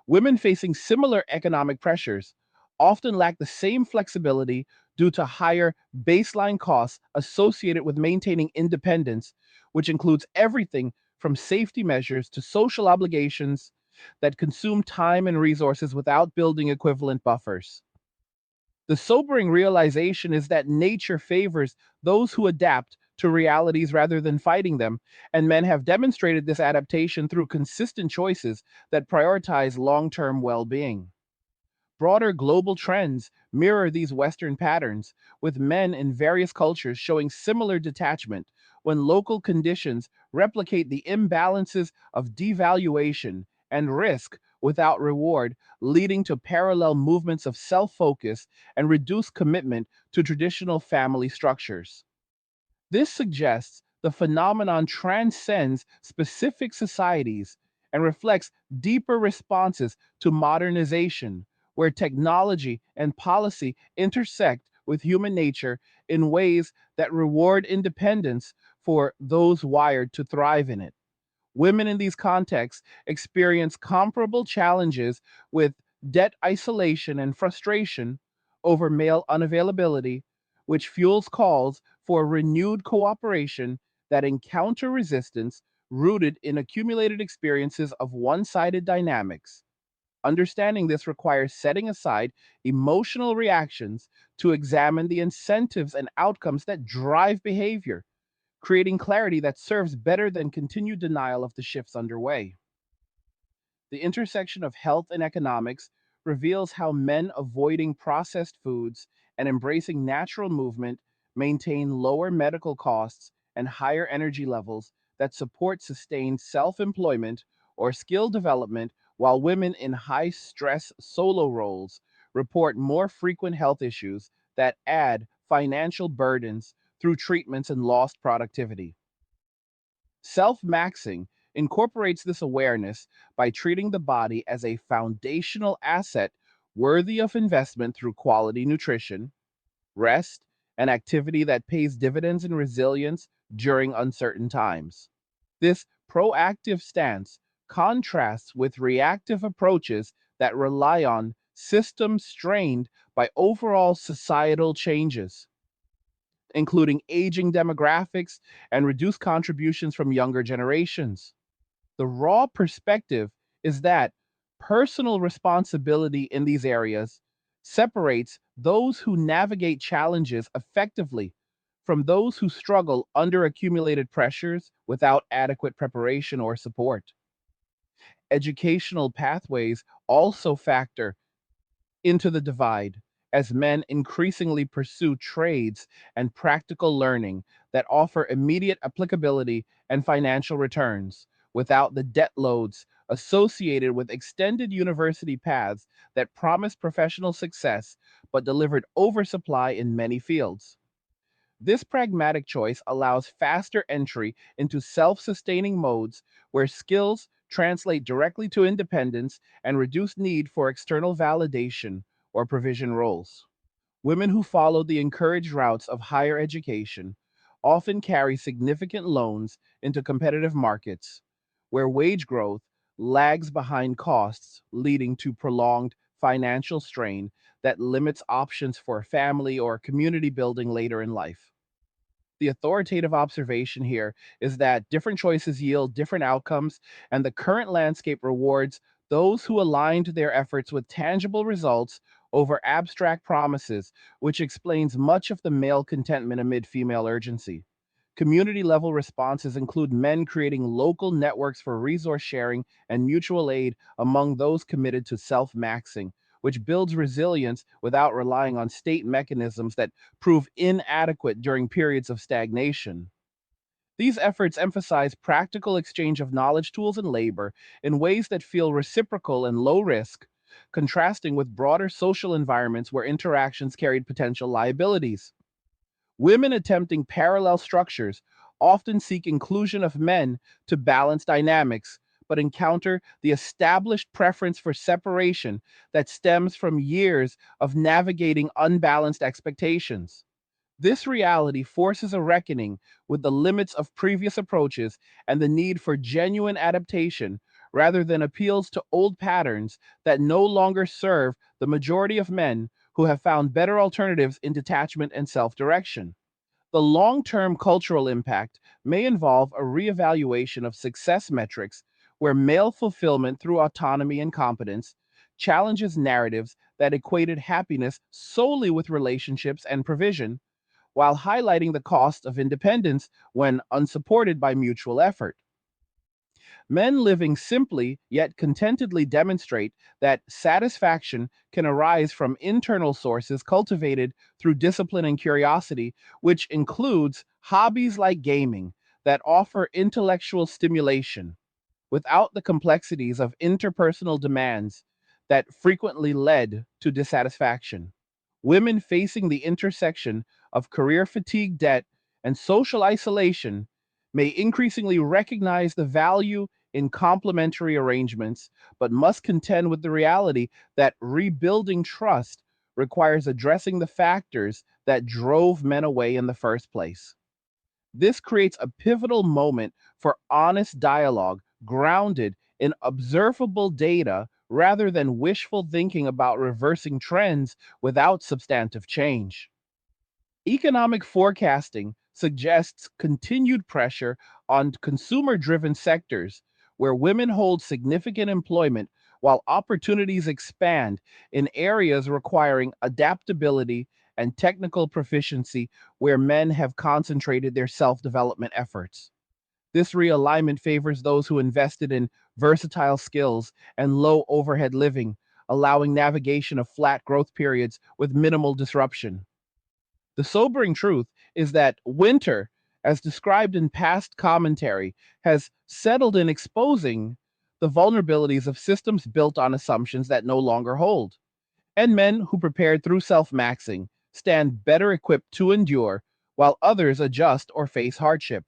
Women facing similar economic pressures often lack the same flexibility due to higher baseline costs associated with maintaining independence, which includes everything from safety measures to social obligations that consume time and resources without building equivalent buffers. The sobering realization is that nature favors those who adapt to realities rather than fighting them, and men have demonstrated this adaptation through consistent choices that prioritize long term well being. Broader global trends mirror these Western patterns, with men in various cultures showing similar detachment when local conditions replicate the imbalances of devaluation and risk without reward, leading to parallel movements of self focus and reduced commitment to traditional family structures. This suggests the phenomenon transcends specific societies and reflects deeper responses to modernization, where technology and policy intersect with human nature in ways that reward independence for those wired to thrive in it. Women in these contexts experience comparable challenges with debt isolation and frustration over male unavailability, which fuels calls for renewed cooperation that encounter resistance rooted in accumulated experiences of one sided dynamics. Understanding this requires setting aside emotional reactions to examine the incentives and outcomes that drive behavior, creating clarity that serves better than continued denial of the shifts underway. The intersection of health and economics reveals how men avoiding processed foods and embracing natural movement maintain lower medical costs and higher energy levels that support sustained self employment or skill development, while women in high stress solo roles report more frequent health issues that add financial burdens through treatments and lost productivity. Self maxing incorporates this awareness by treating the body as a foundational asset worthy of investment through quality nutrition, rest, and activity that pays dividends in resilience during uncertain times. This proactive stance contrasts with reactive approaches that rely on systems strained by overall societal changes, including aging demographics and reduced contributions from younger generations. The raw perspective is that personal responsibility in these areas separates those who navigate challenges effectively from those who struggle under accumulated pressures without adequate preparation or support. Educational pathways also factor into the divide as men increasingly pursue trades and practical learning that offer immediate applicability and financial returns without the debt loads associated with extended university paths that promise professional success but delivered oversupply in many fields. This pragmatic choice allows faster entry into self sustaining modes where skills translate directly to independence and reduce need for external validation or provision roles. Women who follow the encouraged routes of higher education often carry significant loans into competitive markets where wage growth lags behind costs, leading to prolonged financial strain that limits options for family or community building later in life. The authoritative observation here is that different choices yield different outcomes, and the current landscape rewards those who aligned their efforts with tangible results over abstract promises, which explains much of the male contentment amid female urgency. Community level responses include men creating local networks for resource sharing and mutual aid among those committed to self maxing, which builds resilience without relying on state mechanisms that prove inadequate during periods of stagnation. These efforts emphasize practical exchange of knowledge, tools, and labor in ways that feel reciprocal and low risk, contrasting with broader social environments where interactions carried potential liabilities. Women attempting parallel structures often seek inclusion of men to balance dynamics, but encounter the established preference for separation that stems from years of navigating unbalanced expectations. This reality forces a reckoning with the limits of previous approaches and the need for genuine adaptation rather than appeals to old patterns that no longer serve the majority of men who have found better alternatives in detachment and self direction. The long term cultural impact may involve a reevaluation of success metrics where male fulfillment through autonomy and competence challenges narratives that equated happiness solely with relationships and provision, while highlighting the cost of independence when unsupported by mutual effort. Men living simply yet contentedly demonstrate that satisfaction can arise from internal sources cultivated through discipline and curiosity, which includes hobbies like gaming that offer intellectual stimulation without the complexities of interpersonal demands that frequently led to dissatisfaction. Women facing the intersection of career fatigue, debt, and social isolation may increasingly recognize the value in complementary arrangements, but must contend with the reality that rebuilding trust requires addressing the factors that drove men away in the first place. This creates a pivotal moment for honest dialogue grounded in observable data rather than wishful thinking about reversing trends without substantive change. Economic forecasting suggests continued pressure on consumer driven sectors where women hold significant employment while opportunities expand in areas requiring adaptability and technical proficiency where men have concentrated their self development efforts. This realignment favors those who invested in versatile skills and low overhead living, allowing navigation of flat growth periods with minimal disruption. The sobering truth is that winter, as described in past commentary, has settled in exposing the vulnerabilities of systems built on assumptions that no longer hold. And men who prepared through self maxing stand better equipped to endure, while others adjust or face hardship.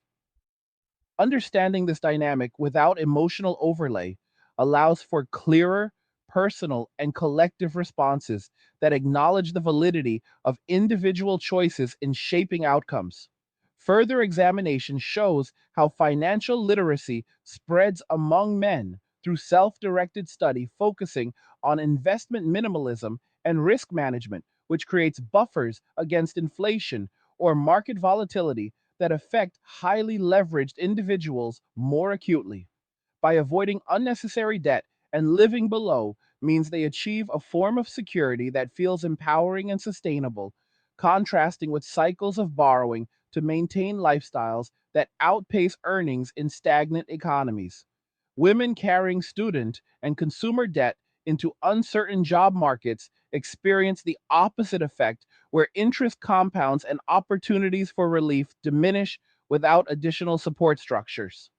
Understanding this dynamic without emotional overlay allows for clearer, personal, and collective responses that acknowledge the validity of individual choices in shaping outcomes. Further examination shows how financial literacy spreads among men through self directed study focusing on investment minimalism and risk management, which creates buffers against inflation or market volatility that affect highly leveraged individuals more acutely. By avoiding unnecessary debt and living below means they achieve a form of security that feels empowering and sustainable, contrasting with cycles of borrowing to maintain lifestyles that outpace earnings in stagnant economies. Women carrying student and consumer debt into uncertain job markets experience the opposite effect, where interest compounds and opportunities for relief diminish without additional support structures.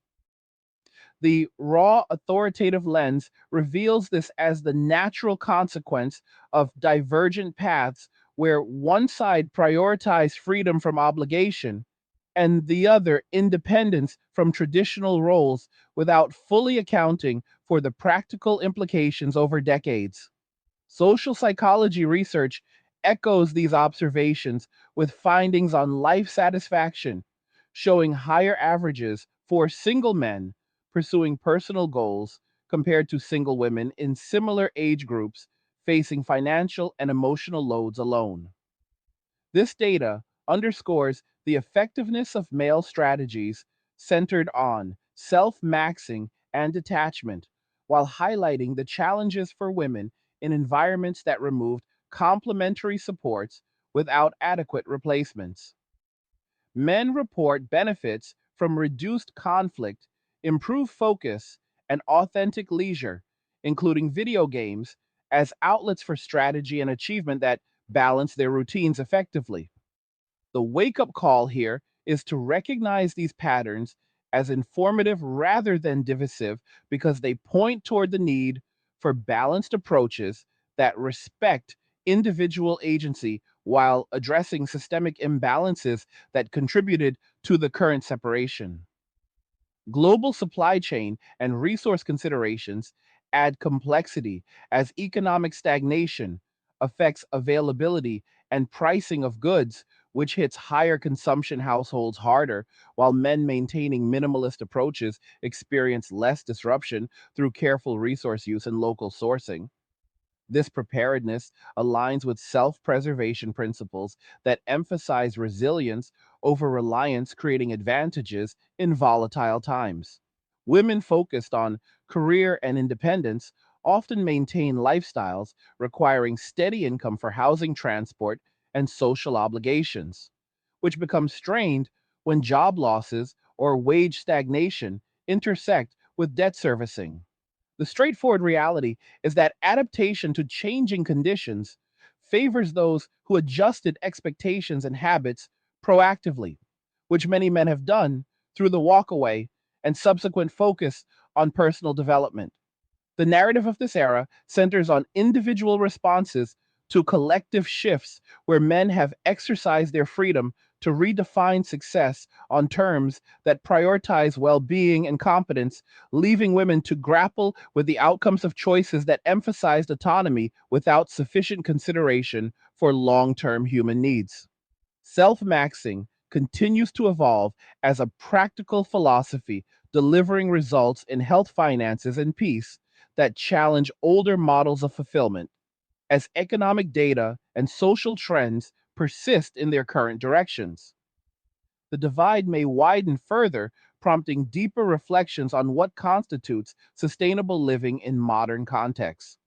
The raw authoritative lens reveals this as the natural consequence of divergent paths where one side prioritizes freedom from obligation and the other independence from traditional roles without fully accounting for the practical implications over decades. Social psychology research echoes these observations with findings on life satisfaction, showing higher averages for single men pursuing personal goals compared to single women in similar age groups facing financial and emotional loads alone. This data underscores the effectiveness of male strategies centered on self maxing and detachment, while highlighting the challenges for women in environments that removed complementary supports without adequate replacements. Men report benefits from reduced conflict, improved focus, and authentic leisure, including video games, as outlets for strategy and achievement that balance their routines effectively. The wake up call here is to recognize these patterns as informative rather than divisive because they point toward the need for balanced approaches that respect individual agency while addressing systemic imbalances that contributed to the current separation. Global supply chain and resource considerations add complexity as economic stagnation affects availability and pricing of goods, which hits higher consumption households harder, while men maintaining minimalist approaches experience less disruption through careful resource use and local sourcing. This preparedness aligns with self preservation principles that emphasize resilience over reliance, creating advantages in volatile times. Women focused on career and independence often maintain lifestyles requiring steady income for housing, transport, and social obligations, which become strained when job losses or wage stagnation intersect with debt servicing. The straightforward reality is that adaptation to changing conditions favors those who adjusted expectations and habits proactively, which many men have done through the walkaway and subsequent focus on personal development. The narrative of this era centers on individual responses to collective shifts where men have exercised their freedom to redefine success on terms that prioritize well being and competence, leaving women to grapple with the outcomes of choices that emphasized autonomy without sufficient consideration for long term human needs. Self maxing continues to evolve as a practical philosophy, delivering results in health, finances, and peace that challenge older models of fulfillment as economic data and social trends persist in their current directions. the divide may widen further, prompting deeper reflections on what constitutes sustainable living in modern contexts.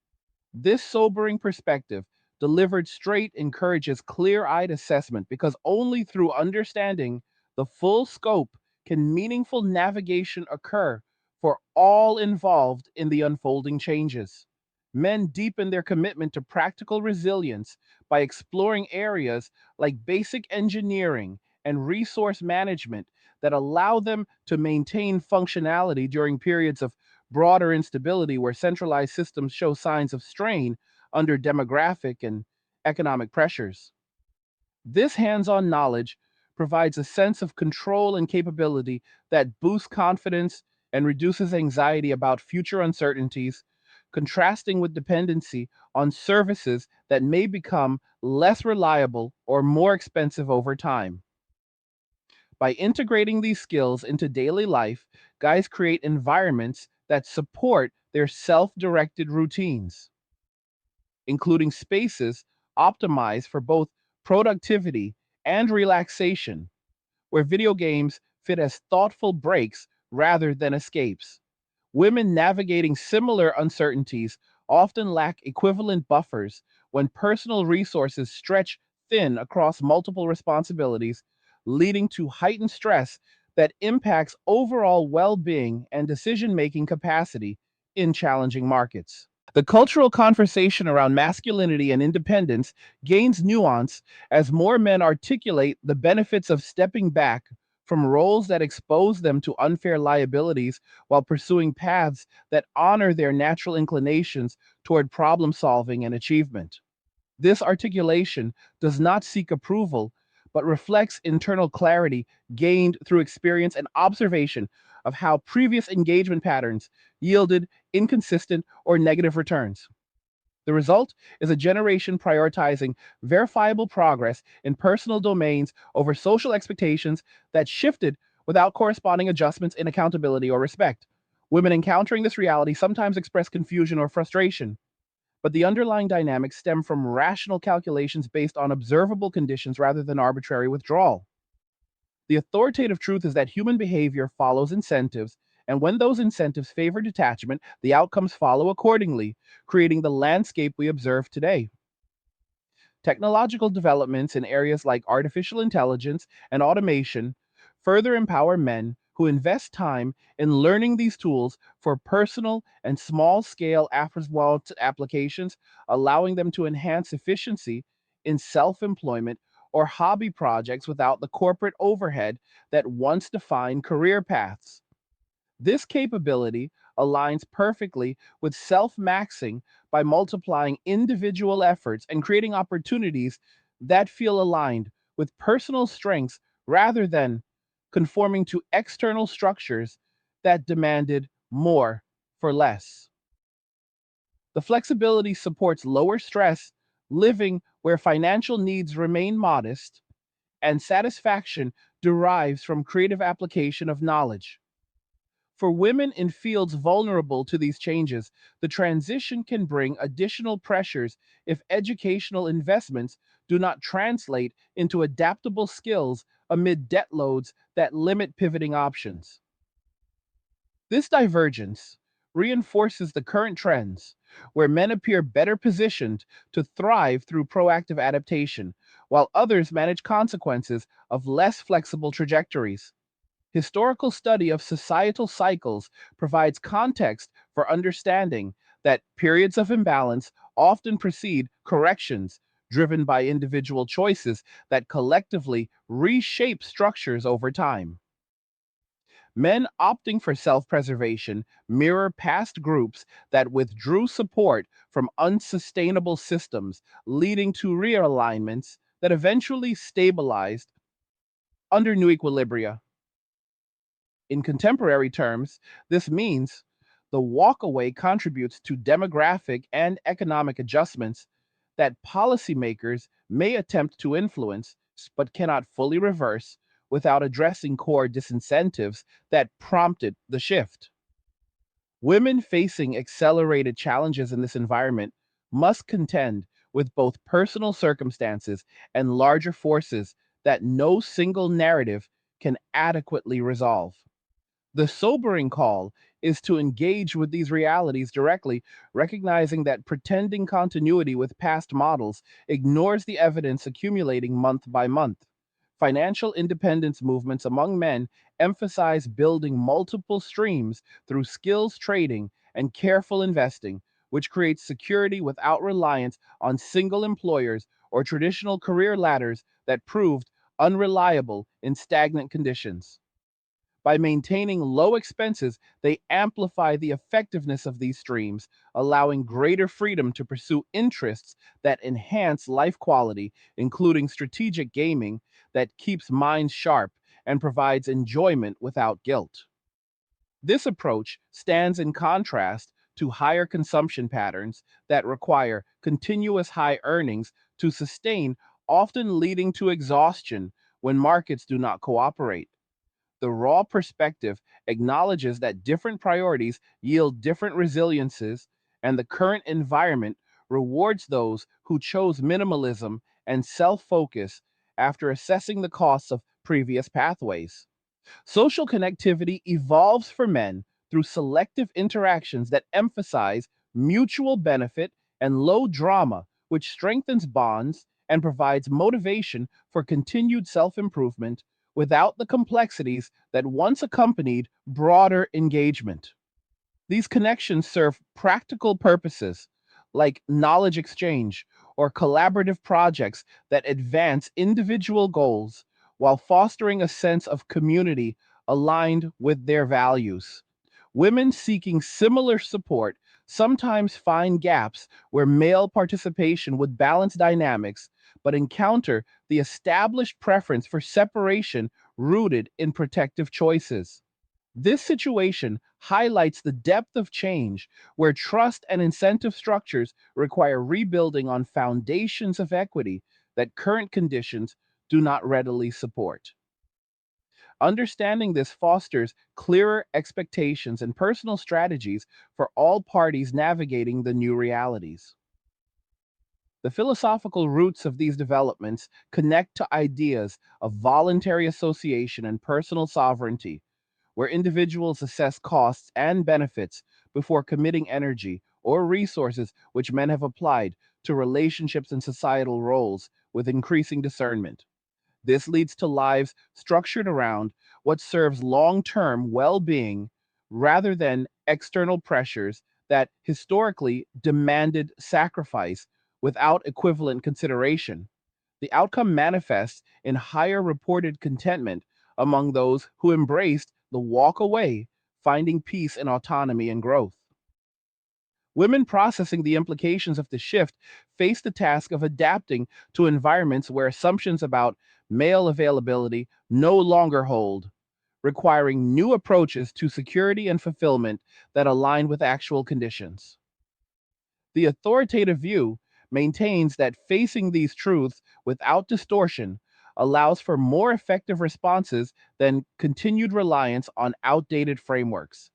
This sobering perspective, delivered straight, encourages clear eyed assessment because only through understanding the full scope can meaningful navigation occur for all involved in the unfolding changes. Men deepen their commitment to practical resilience by exploring areas like basic engineering and resource management that allow them to maintain functionality during periods of broader instability where centralized systems show signs of strain under demographic and economic pressures. This hands on knowledge provides a sense of control and capability that boosts confidence and reduces anxiety about future uncertainties, contrasting with dependency on services that may become less reliable or more expensive over time. By integrating these skills into daily life, guys create environments that support their self directed routines, including spaces optimized for both productivity and relaxation, where video games fit as thoughtful breaks rather than escapes. Women navigating similar uncertainties often lack equivalent buffers when personal resources stretch thin across multiple responsibilities, leading to heightened stress that impacts overall well being and decision making capacity in challenging markets. The cultural conversation around masculinity and independence gains nuance as more men articulate the benefits of stepping back from roles that expose them to unfair liabilities while pursuing paths that honor their natural inclinations toward problem solving and achievement. This articulation does not seek approval, but reflects internal clarity gained through experience and observation of how previous engagement patterns yielded inconsistent or negative returns. The result is a generation prioritizing verifiable progress in personal domains over social expectations that shifted without corresponding adjustments in accountability or respect. Women encountering this reality sometimes express confusion or frustration, but the underlying dynamics stem from rational calculations based on observable conditions rather than arbitrary withdrawal. The authoritative truth is that human behavior follows incentives, and when those incentives favor detachment, the outcomes follow accordingly, creating the landscape we observe today. Technological developments in areas like artificial intelligence and automation further empower men who invest time in learning these tools for personal and small scale applications, allowing them to enhance efficiency in self employment or hobby projects without the corporate overhead that once defined career paths. This capability aligns perfectly with self maxing by multiplying individual efforts and creating opportunities that feel aligned with personal strengths rather than conforming to external structures that demanded more for less. The flexibility supports lower stress, living where financial needs remain modest, and satisfaction derives from creative application of knowledge. For women in fields vulnerable to these changes, the transition can bring additional pressures if educational investments do not translate into adaptable skills amid debt loads that limit pivoting options. This divergence reinforces the current trends, where men appear better positioned to thrive through proactive adaptation, while others manage consequences of less flexible trajectories. Historical study of societal cycles provides context for understanding that periods of imbalance often precede corrections driven by individual choices that collectively reshape structures over time. Men opting for self preservation mirror past groups that withdrew support from unsustainable systems, leading to realignments that eventually stabilized under new equilibria. In contemporary terms, this means the walkaway contributes to demographic and economic adjustments that policymakers may attempt to influence but cannot fully reverse without addressing core disincentives that prompted the shift. Women facing accelerated challenges in this environment must contend with both personal circumstances and larger forces that no single narrative can adequately resolve. The sobering call is to engage with these realities directly, recognizing that pretending continuity with past models ignores the evidence accumulating month by month. Financial independence movements among men emphasize building multiple streams through skills trading and careful investing, which creates security without reliance on single employers or traditional career ladders that proved unreliable in stagnant conditions. By maintaining low expenses, they amplify the effectiveness of these streams, allowing greater freedom to pursue interests that enhance life quality, including strategic gaming that keeps minds sharp and provides enjoyment without guilt. This approach stands in contrast to higher consumption patterns that require continuous high earnings to sustain, often leading to exhaustion when markets do not cooperate. The raw perspective acknowledges that different priorities yield different resiliences, and the current environment rewards those who chose minimalism and self focus after assessing the costs of previous pathways. Social connectivity evolves for men through selective interactions that emphasize mutual benefit and low drama, which strengthens bonds and provides motivation for continued self improvement without the complexities that once accompanied broader engagement. These connections serve practical purposes like knowledge exchange or collaborative projects that advance individual goals while fostering a sense of community aligned with their values. Women seeking similar support sometimes find gaps where male participation would balance dynamics, but encounter the established preference for separation rooted in protective choices. This situation highlights the depth of change where trust and incentive structures require rebuilding on foundations of equity that current conditions do not readily support. Understanding this fosters clearer expectations and personal strategies for all parties navigating the new realities. The philosophical roots of these developments connect to ideas of voluntary association and personal sovereignty, where individuals assess costs and benefits before committing energy or resources which men have applied to relationships and societal roles with increasing discernment. This leads to lives structured around what serves long term well being rather than external pressures that historically demanded sacrifice without equivalent consideration. The outcome manifests in higher reported contentment among those who embraced the walk away, finding peace in autonomy and growth. Women processing the implications of the shift face the task of adapting to environments where assumptions about male availability no longer hold, requiring new approaches to security and fulfillment that align with actual conditions. The authoritative view maintains that facing these truths without distortion allows for more effective responses than continued reliance on outdated frameworks.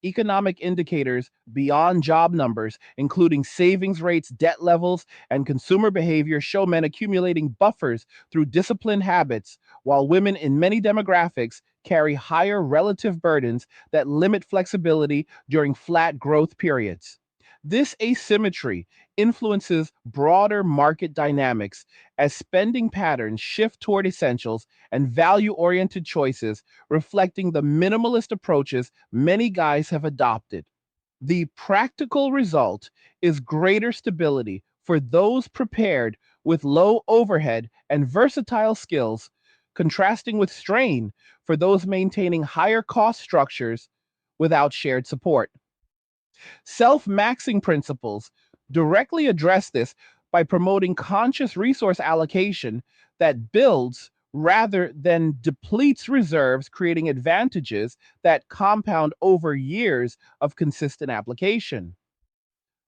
Economic indicators beyond job numbers, including savings rates, debt levels, and consumer behavior, show men accumulating buffers through disciplined habits, while women in many demographics carry higher relative burdens that limit flexibility during flat growth periods. This asymmetry influences broader market dynamics as spending patterns shift toward essentials and value oriented choices, reflecting the minimalist approaches many guys have adopted. The practical result is greater stability for those prepared with low overhead and versatile skills, contrasting with strain for those maintaining higher cost structures without shared support. Self maxing principles directly address this by promoting conscious resource allocation that builds rather than depletes reserves, creating advantages that compound over years of consistent application.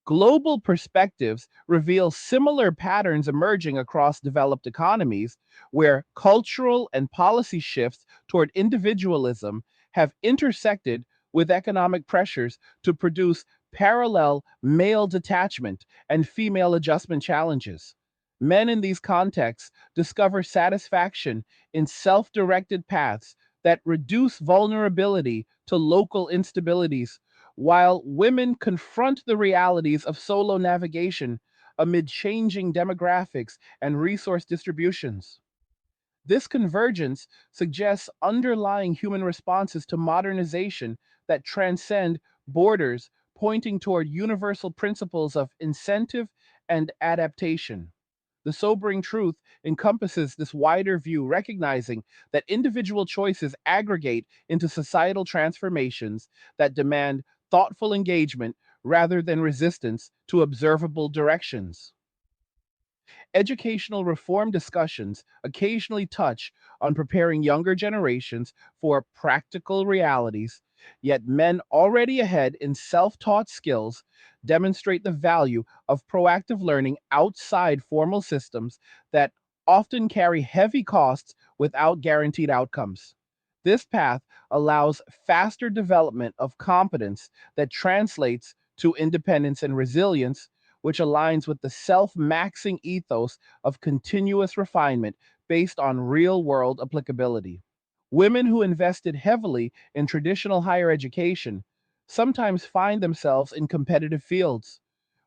Global perspectives reveal similar patterns emerging across developed economies, where cultural and policy shifts toward individualism have intersected with economic pressures to produce parallel male detachment and female adjustment challenges. Men in these contexts discover satisfaction in self directed paths that reduce vulnerability to local instabilities, while women confront the realities of solo navigation amid changing demographics and resource distributions. This convergence suggests underlying human responses to modernization that transcend borders, pointing toward universal principles of incentive and adaptation. The sobering truth encompasses this wider view, recognizing that individual choices aggregate into societal transformations that demand thoughtful engagement rather than resistance to observable directions. Educational reform discussions occasionally touch on preparing younger generations for practical realities, yet men already ahead in self taught skills demonstrate the value of proactive learning outside formal systems that often carry heavy costs without guaranteed outcomes. This path allows faster development of competence that translates to independence and resilience, which aligns with the self maxing ethos of continuous refinement based on real world applicability. Women who invested heavily in traditional higher education sometimes find themselves in competitive fields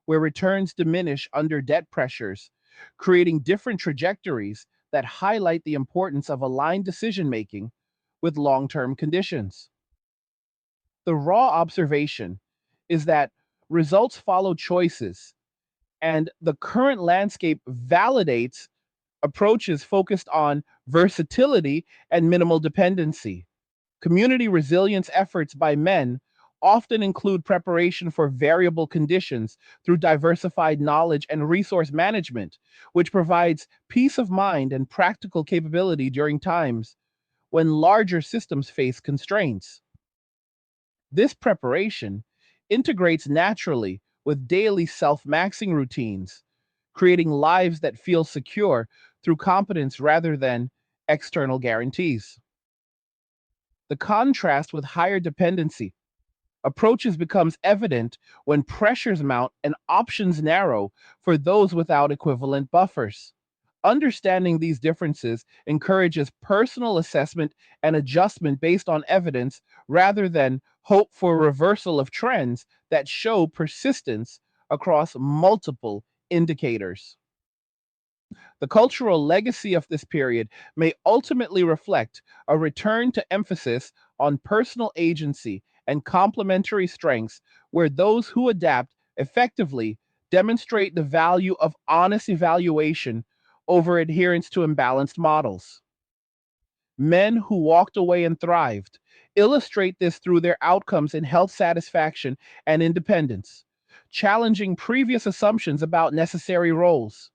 where returns diminish under debt pressures, creating different trajectories that highlight the importance of aligned decision making with long term conditions. The raw observation is that results follow choices, and the current landscape validates approaches focused on versatility and minimal dependency. Community resilience efforts by men often include preparation for variable conditions through diversified knowledge and resource management, which provides peace of mind and practical capability during times when larger systems face constraints. This preparation integrates naturally with daily self maxing routines, creating lives that feel secure through competence rather than external guarantees. The contrast with higher dependency approaches becomes evident when pressures mount and options narrow for those without equivalent buffers. Understanding these differences encourages personal assessment and adjustment based on evidence rather than hope for reversal of trends that show persistence across multiple indicators. The cultural legacy of this period may ultimately reflect a return to emphasis on personal agency and complementary strengths, where those who adapt effectively demonstrate the value of honest evaluation over adherence to imbalanced models. Men who walked away and thrived illustrate this through their outcomes in health satisfaction and independence, challenging previous assumptions about necessary roles.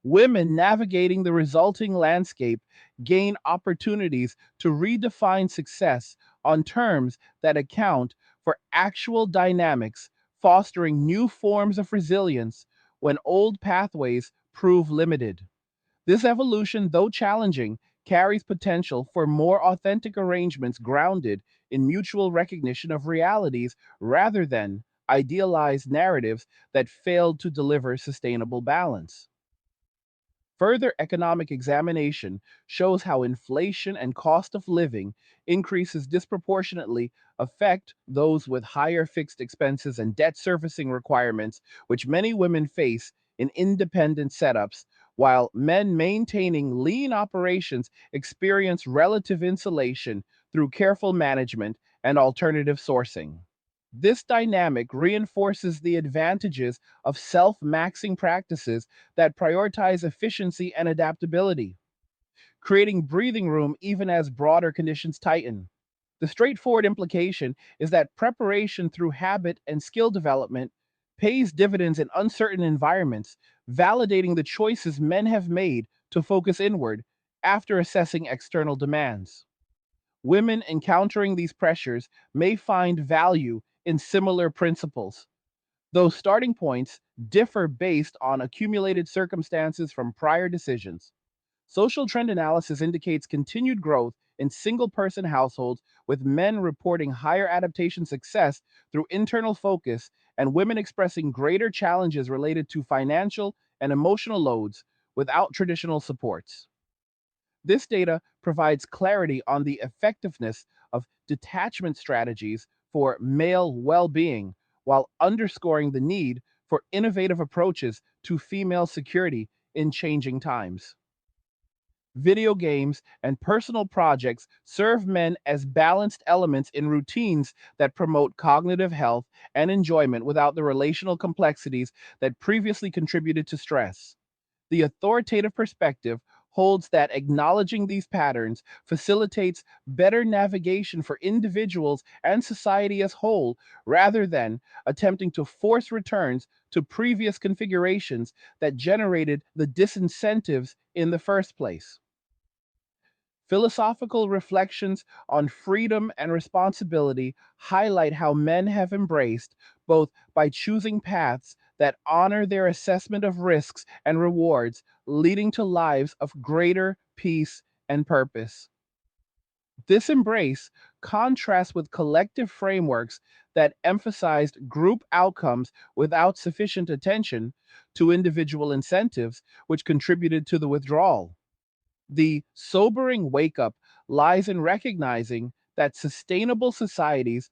Women navigating the resulting landscape gain opportunities to redefine success on terms that account for actual dynamics, fostering new forms of resilience when old pathways prove limited. This evolution, though challenging, carries potential for more authentic arrangements grounded in mutual recognition of realities rather than idealized narratives that failed to deliver sustainable balance. Further economic examination shows how inflation and cost of living increases disproportionately affect those with higher fixed expenses and debt servicing requirements, which many women face in independent setups, while men maintaining lean operations experience relative insulation through careful management and alternative sourcing. This dynamic reinforces the advantages of self maxing practices that prioritize efficiency and adaptability, creating breathing room even as broader conditions tighten. The straightforward implication is that preparation through habit and skill development pays dividends in uncertain environments, validating the choices men have made to focus inward after assessing external demands. Women encountering these pressures may find value in similar principles, though starting points differ based on accumulated circumstances from prior decisions. Social trend analysis indicates continued growth in single person households, with men reporting higher adaptation success through internal focus and women expressing greater challenges related to financial and emotional loads without traditional supports. This data provides clarity on the effectiveness of detachment strategies for male well being, while underscoring the need for innovative approaches to female security in changing times. Video games and personal projects serve men as balanced elements in routines that promote cognitive health and enjoyment without the relational complexities that previously contributed to stress. The authoritative perspective holds that acknowledging these patterns facilitates better navigation for individuals and society as whole, rather than attempting to force returns to previous configurations that generated the disincentives in the first place. Philosophical reflections on freedom and responsibility highlight how men have embraced both by choosing paths that honor their assessment of risks and rewards, leading to lives of greater peace and purpose. This embrace contrasts with collective frameworks that emphasized group outcomes without sufficient attention to individual incentives, which contributed to the withdrawal. The sobering wake up lies in recognizing that sustainable societies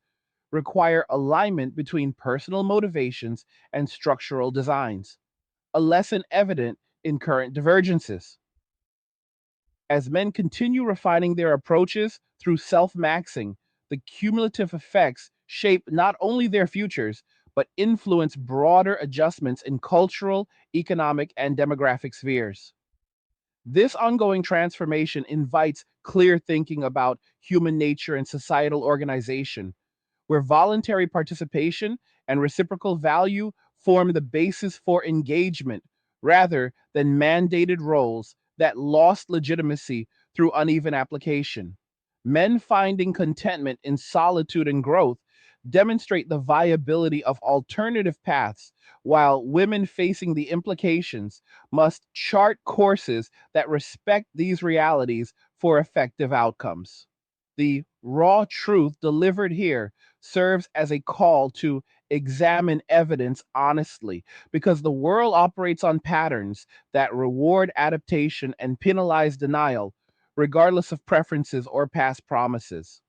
require alignment between personal motivations and structural designs, a lesson evident in current divergences. As men continue refining their approaches through self maxing, the cumulative effects shape not only their futures, but influence broader adjustments in cultural, economic, and demographic spheres. This ongoing transformation invites clear thinking about human nature and societal organization, where voluntary participation and reciprocal value form the basis for engagement rather than mandated roles that lost legitimacy through uneven application. Men finding contentment in solitude and growth demonstrate the viability of alternative paths, while women facing the implications must chart courses that respect these realities for effective outcomes. The raw truth delivered here serves as a call to examine evidence honestly, because the world operates on patterns that reward adaptation and penalize denial, regardless of preferences or past promises.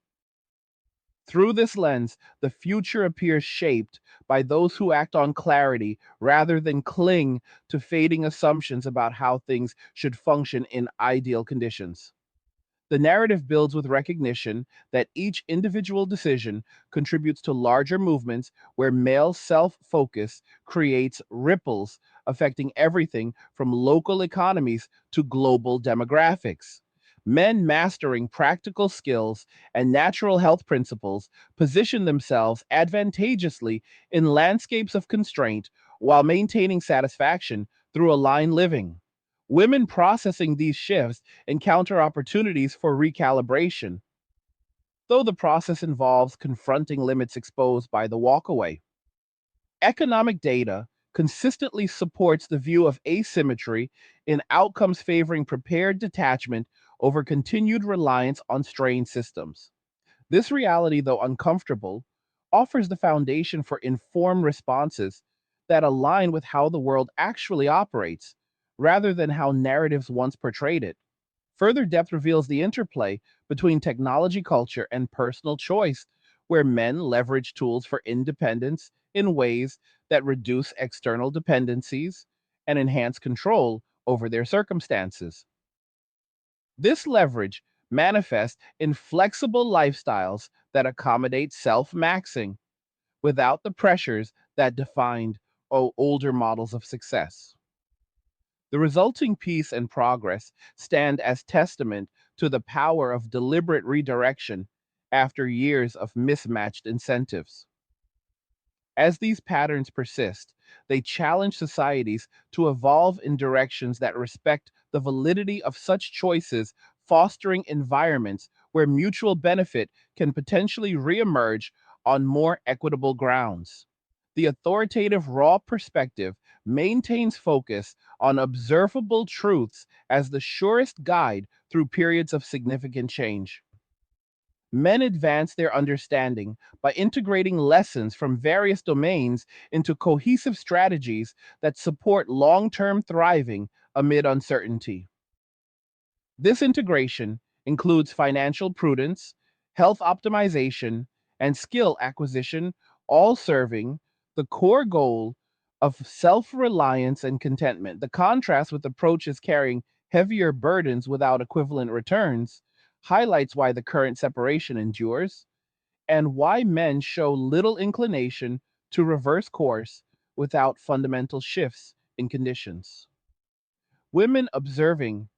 Through this lens, the future appears shaped by those who act on clarity rather than cling to fading assumptions about how things should function in ideal conditions. The narrative builds with recognition that each individual decision contributes to larger movements where male self focus creates ripples affecting everything from local economies to global demographics. Men mastering practical skills and natural health principles position themselves advantageously in landscapes of constraint while maintaining satisfaction through aligned living. Women processing these shifts encounter opportunities for recalibration, though the process involves confronting limits exposed by the walkaway. Economic data consistently supports the view of asymmetry in outcomes favoring prepared detachment over continued reliance on strained systems. This reality, though uncomfortable, offers the foundation for informed responses that align with how the world actually operates, rather than how narratives once portrayed it. Further depth reveals the interplay between technology culture and personal choice, where men leverage tools for independence in ways that reduce external dependencies and enhance control over their circumstances. This leverage manifests in flexible lifestyles that accommodate self maxing without the pressures that defined older models of success. The resulting peace and progress stand as testament to the power of deliberate redirection after years of mismatched incentives. As these patterns persist, they challenge societies to evolve in directions that respect the validity of such choices, fostering environments where mutual benefit can potentially reemerge on more equitable grounds. The authoritative raw perspective maintains focus on observable truths as the surest guide through periods of significant change. Men advance their understanding by integrating lessons from various domains into cohesive strategies that support long term thriving amid uncertainty. This integration includes financial prudence, health optimization, and skill acquisition, all serving the core goal of self reliance and contentment. The contrast with approaches carrying heavier burdens without equivalent returns highlights why the current separation endures and why men show little inclination to reverse course without fundamental shifts in conditions. Women observing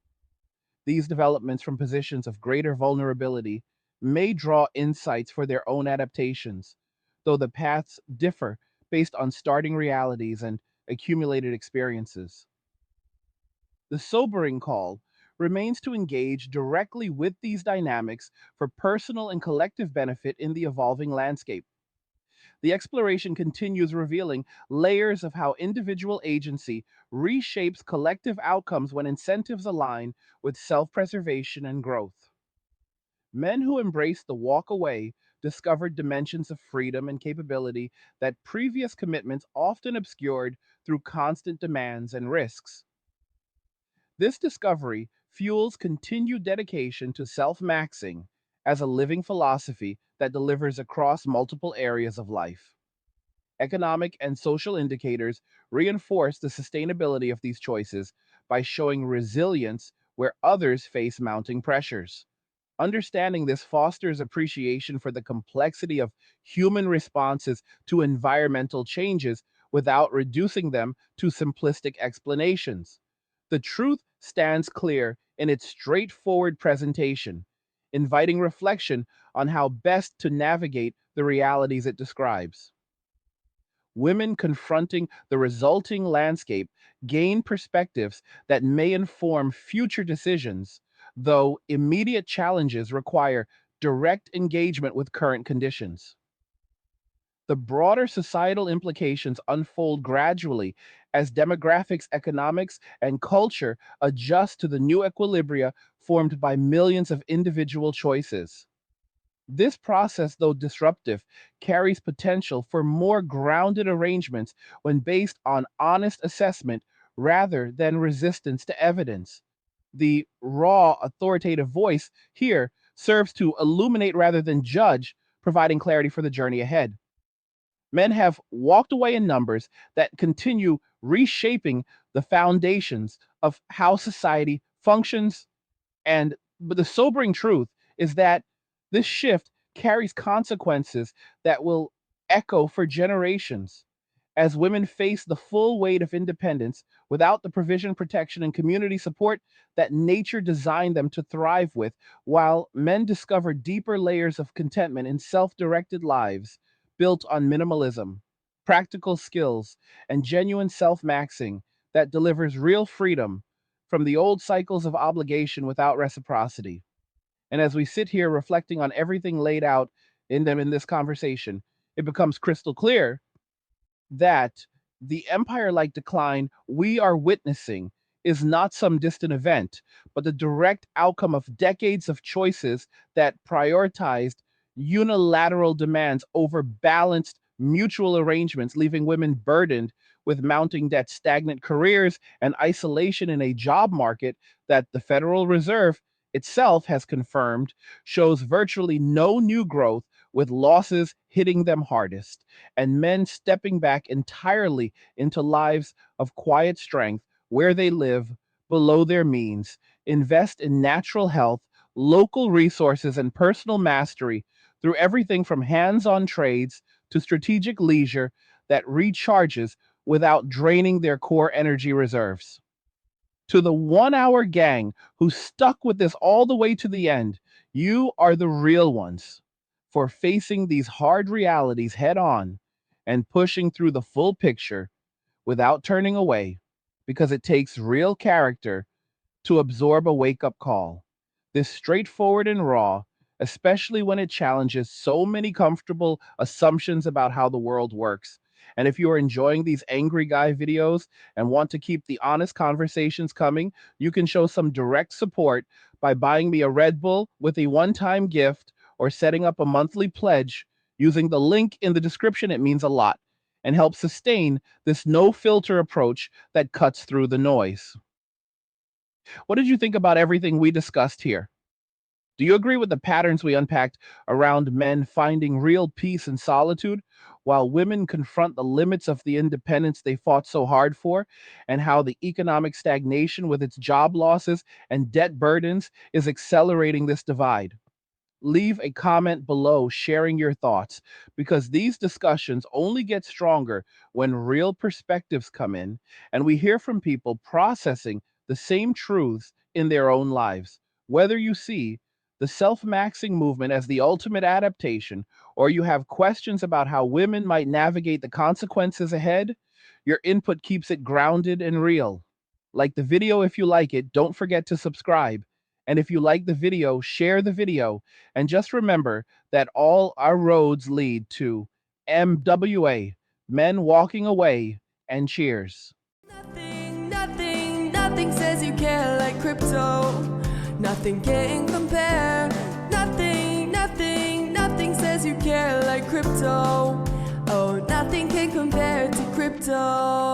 these developments from positions of greater vulnerability may draw insights for their own adaptations, though the paths differ based on starting realities and accumulated experiences. The sobering call remains to engage directly with these dynamics for personal and collective benefit in the evolving landscape. The exploration continues revealing layers of how individual agency reshapes collective outcomes when incentives align with self preservation and growth. Men who embraced the walk away discovered dimensions of freedom and capability that previous commitments often obscured through constant demands and risks. This discovery fuels continued dedication to self maxing as a living philosophy that delivers across multiple areas of life. Economic and social indicators reinforce the sustainability of these choices by showing resilience where others face mounting pressures. Understanding this fosters appreciation for the complexity of human responses to environmental changes without reducing them to simplistic explanations. The truth stands clear in its straightforward presentation, inviting reflection on how best to navigate the realities it describes. Women confronting the resulting landscape gain perspectives that may inform future decisions, though immediate challenges require direct engagement with current conditions. The broader societal implications unfold gradually as demographics, economics, and culture adjust to the new equilibria formed by millions of individual choices. This process, though disruptive, carries potential for more grounded arrangements when based on honest assessment rather than resistance to evidence. The raw, authoritative voice here serves to illuminate rather than judge, providing clarity for the journey ahead. Men have walked away in numbers that continue reshaping the foundations of how society functions and but the sobering truth is that this shift carries consequences that will echo for generations as women face the full weight of independence without the provision, protection, and community support that nature designed them to thrive with, while men discover deeper layers of contentment in self directed lives built on minimalism, practical skills, and genuine self maxing that delivers real freedom from the old cycles of obligation without reciprocity. And as we sit here reflecting on everything laid out in this conversation, it becomes crystal clear that the empire like decline we are witnessing is not some distant event, but the direct outcome of decades of choices that prioritized unilateral demands over balanced mutual arrangements, leaving women burdened with mounting debt, stagnant careers, and isolation in a job market that the Federal Reserve itself has confirmed shows virtually no new growth, with losses hitting them hardest and men stepping back entirely into lives of quiet strength where they live below their means, invest in natural health, local resources, and personal mastery through everything from hands on trades to strategic leisure that recharges without draining their core energy reserves. To the 1 hour gang who stuck with this all the way to the end, you are the real ones for facing these hard realities head on and pushing through the full picture without turning away because it takes real character to absorb a wake up call. This straightforward and raw, especially when it challenges so many comfortable assumptions about how the world works. And if you are enjoying these angry guy videos and want to keep the honest conversations coming, you can show some direct support by buying me a Red Bull with a one time gift or setting up a monthly pledge using the link in the description. It means a lot and helps sustain this no filter approach that cuts through the noise. What did you think about everything we discussed here? Do you agree with the patterns we unpacked around men finding real peace in solitude, while women confront the limits of the independence they fought so hard for, and how the economic stagnation with its job losses and debt burdens is accelerating this divide? Leave a comment below sharing your thoughts, because these discussions only get stronger when real perspectives come in and we hear from people processing the same truths in their own lives. Whether you see the self maxing movement as the ultimate adaptation, or you have questions about how women might navigate the consequences ahead, your input keeps it grounded and real. Like the video if you like it, don't forget to subscribe. And if you like the video, share the video, and just remember that all our roads lead to MWA, men walking away, and cheers. Nothing says you care like crypto. Nothing can compare. Nothing says you care like crypto. Oh, nothing can compare to crypto.